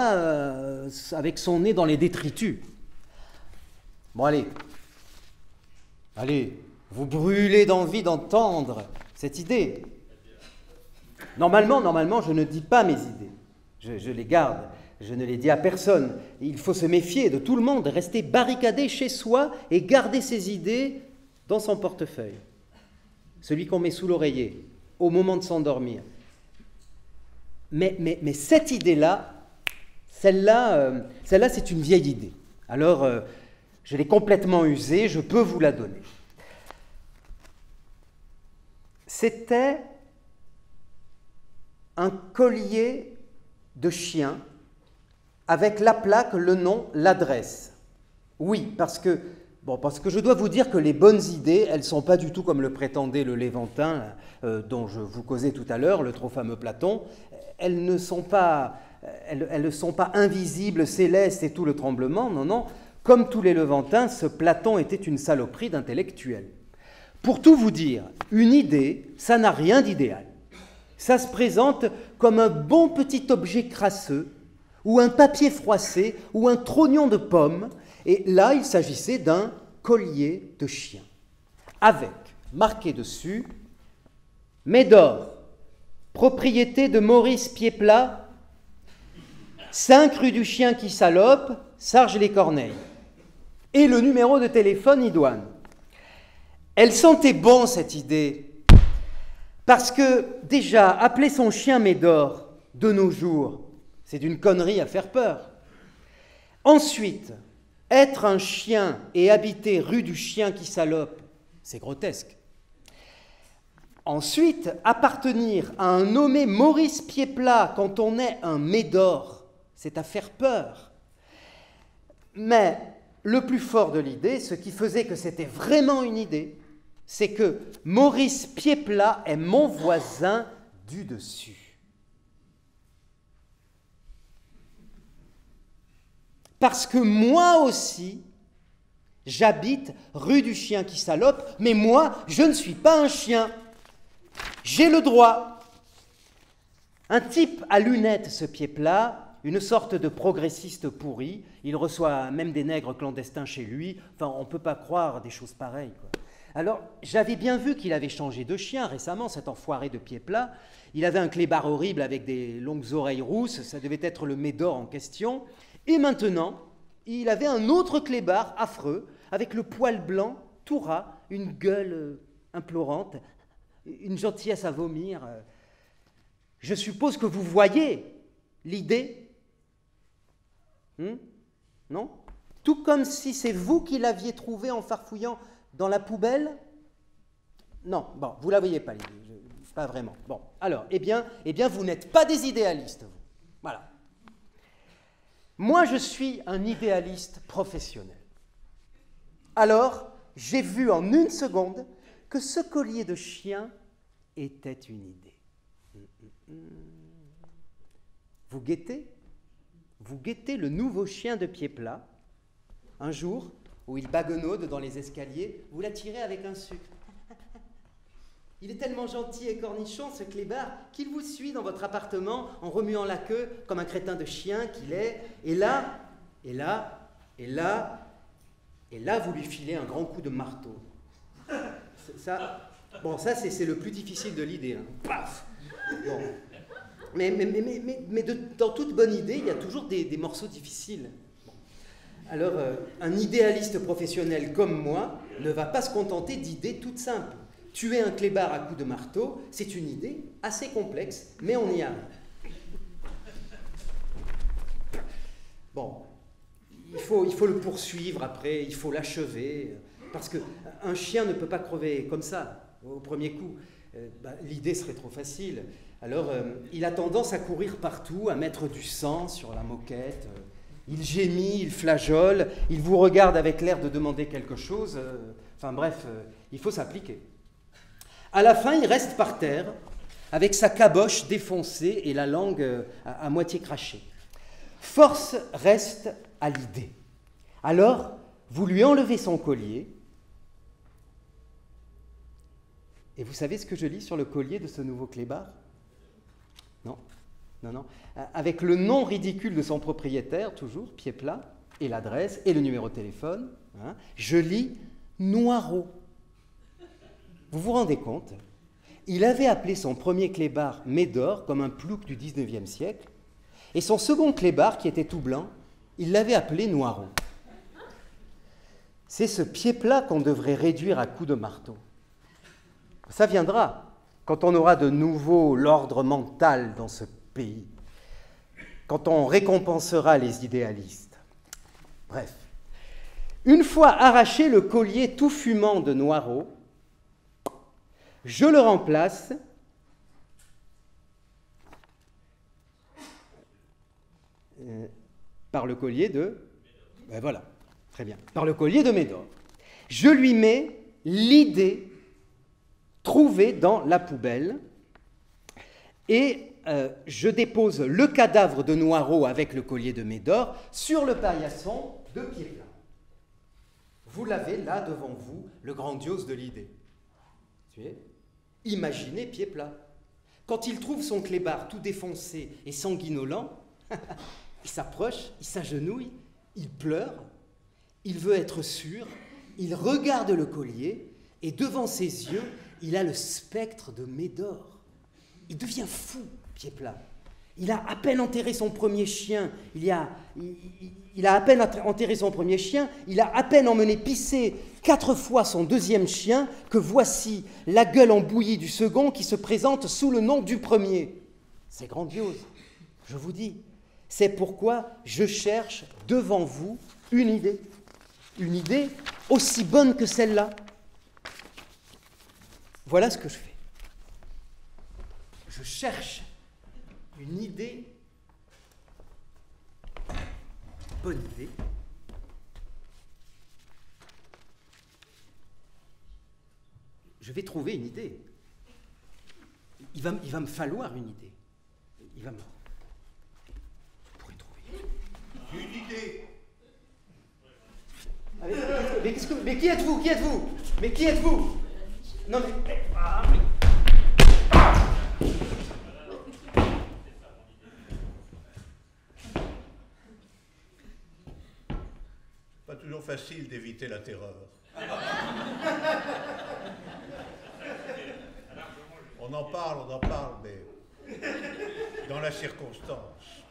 avec son nez dans les détritus. Bon, allez, vous brûlez d'envie d'entendre cette idée. Normalement, je ne dis pas mes idées, je les garde. Je ne l'ai dit à personne. Il faut se méfier de tout le monde, rester barricadé chez soi et garder ses idées dans son portefeuille. Celui qu'on met sous l'oreiller, au moment de s'endormir. Mais cette idée-là, celle-là, c'est une vieille idée. Alors, je l'ai complètement usée, je peux vous la donner. C'était un collier de chien avec la plaque, le nom, l'adresse. Oui, parce que je dois vous dire que les bonnes idées, elles ne sont pas du tout comme le prétendait le Léventin, dont je vous causais tout à l'heure, le trop fameux Platon. Elles ne sont pas invisibles, célestes et tout le tremblement, non. Comme tous les Levantins, ce Platon était une saloperie d'intellectuel. Pour tout vous dire, une idée, ça n'a rien d'idéal. Ça se présente comme un bon petit objet crasseux, ou un papier froissé, ou un trognon de pomme. Et là, il s'agissait d'un collier de chien, avec, marqué dessus, « Médor, propriété de Maurice Piedplat, 5 rue du Chien qui salope, Sarges-les-Corneilles. » Et le numéro de téléphone idoine. Elle sentait bon, cette idée, parce que, déjà, appeler son chien Médor, de nos jours, c'est d'une connerie à faire peur. Ensuite, être un chien et habiter rue du Chien qui salope, c'est grotesque. Ensuite, appartenir à un nommé Maurice Piedplat quand on est un Médor, c'est à faire peur. Mais le plus fort de l'idée, ce qui faisait que c'était vraiment une idée, c'est que Maurice Piedplat est mon voisin du dessus. Parce que moi aussi, j'habite rue du Chien qui salope, mais moi, je ne suis pas un chien. J'ai le droit. Un type à lunettes, ce Piedplat, une sorte de progressiste pourri, il reçoit même des nègres clandestins chez lui, enfin, on ne peut pas croire des choses pareilles, quoi. Alors, j'avais bien vu qu'il avait changé de chien récemment, cet enfoiré de Piedplat. Il avait un clébard horrible avec des longues oreilles rousses, ça devait être le Médor en question. Et maintenant, il avait un autre clébard affreux, avec le poil blanc, tout ras, une gueule implorante, une gentillesse à vomir. Je suppose que vous voyez l'idée. Non? Tout comme si c'est vous qui l'aviez trouvé en farfouillant dans la poubelle? Non, bon, vous ne la voyez pas l'idée, pas vraiment. Bon, alors, eh bien, vous n'êtes pas des idéalistes, vous. Voilà. Moi, je suis un idéaliste professionnel. Alors, j'ai vu en une seconde que ce collier de chien était une idée. Vous guettez le nouveau chien de Piedplat. Un jour, où il baguenaude dans les escaliers, vous l'attirez avec un sucre. Il est tellement gentil et cornichon, ce clébard, qu'il vous suit dans votre appartement en remuant la queue comme un crétin de chien qu'il est. Et là, vous lui filez un grand coup de marteau. Ça, c'est le plus difficile de l'idée. Hein. Paf! Bon. Mais dans toute bonne idée, il y a toujours des morceaux difficiles. Alors, un idéaliste professionnel comme moi ne va pas se contenter d'idées toutes simples. Tuer un clébard à coups de marteau, c'est une idée assez complexe, mais on y arrive. Bon, il faut le poursuivre après, il faut l'achever, parce qu'un chien ne peut pas crever comme ça, au premier coup. L'idée serait trop facile. Alors, il a tendance à courir partout, à mettre du sang sur la moquette. Il gémit, il flageole, il vous regarde avec l'air de demander quelque chose. Enfin bref, il faut s'appliquer. À la fin, il reste par terre, avec sa caboche défoncée et la langue à moitié crachée. Force reste à l'idée. Alors, vous lui enlevez son collier, et vous savez ce que je lis sur le collier de ce nouveau clébard? Non. Non. Avec le nom ridicule de son propriétaire, toujours, Piedplat, et l'adresse, et le numéro de téléphone, hein, je lis Noiraud. Vous vous rendez compte? Il avait appelé son premier clébard Médor, comme un plouc du 19e siècle, et son second clébard, qui était tout blanc, il l'avait appelé Noiraud. C'est ce Piedplat qu'on devrait réduire à coups de marteau. Ça viendra quand on aura de nouveau l'ordre mental dans ce pays, quand on récompensera les idéalistes. Bref, une fois arraché le collier tout fumant de Noiraud, je le remplace par le collier de... voilà, très bien, par le collier de Médor. Je lui mets l'idée trouvée dans la poubelle et je dépose le cadavre de Noiraud avec le collier de Médor sur le paillasson de Piedplat. Vous l'avez là devant vous, le grandiose de l'idée. Imaginez Piedplat. Quand il trouve son clébard tout défoncé et sanguinolent, Il s'approche, il s'agenouille, il pleure, il veut être sûr, il regarde le collier, et devant ses yeux, il a le spectre de Médor. Il devient fou, Pied-Plat. Il a à peine enterré son premier chien, il a à peine enterré son premier chien, il a à peine emmené pisser 4 fois son deuxième chien, que voici la gueule en bouillie du second qui se présente sous le nom du premier. C'est grandiose, je vous dis. C'est pourquoi je cherche devant vous une idée aussi bonne que celle-là. Voilà ce que je fais. Je cherche une idée, bonne idée, je vais trouver une idée. Il va me falloir une idée. Je pourrais trouver. J'ai une idée. Mais qui êtes-vous? Qui êtes-vous? Mais qui êtes-vous? Non mais... Pas toujours facile d'éviter la terreur. On en parle, mais dans la circonstance.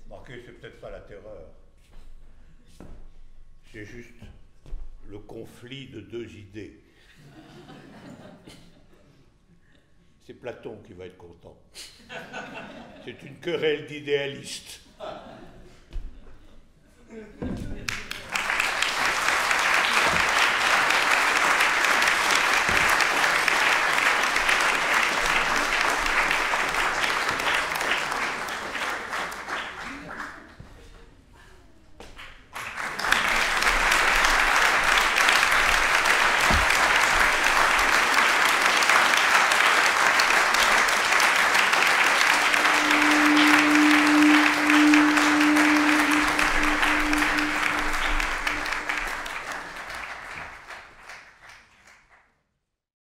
Marquez, c'est peut-être pas la terreur. C'est juste le conflit de 2 idées. C'est Platon qui va être content. C'est une querelle d'idéalistes.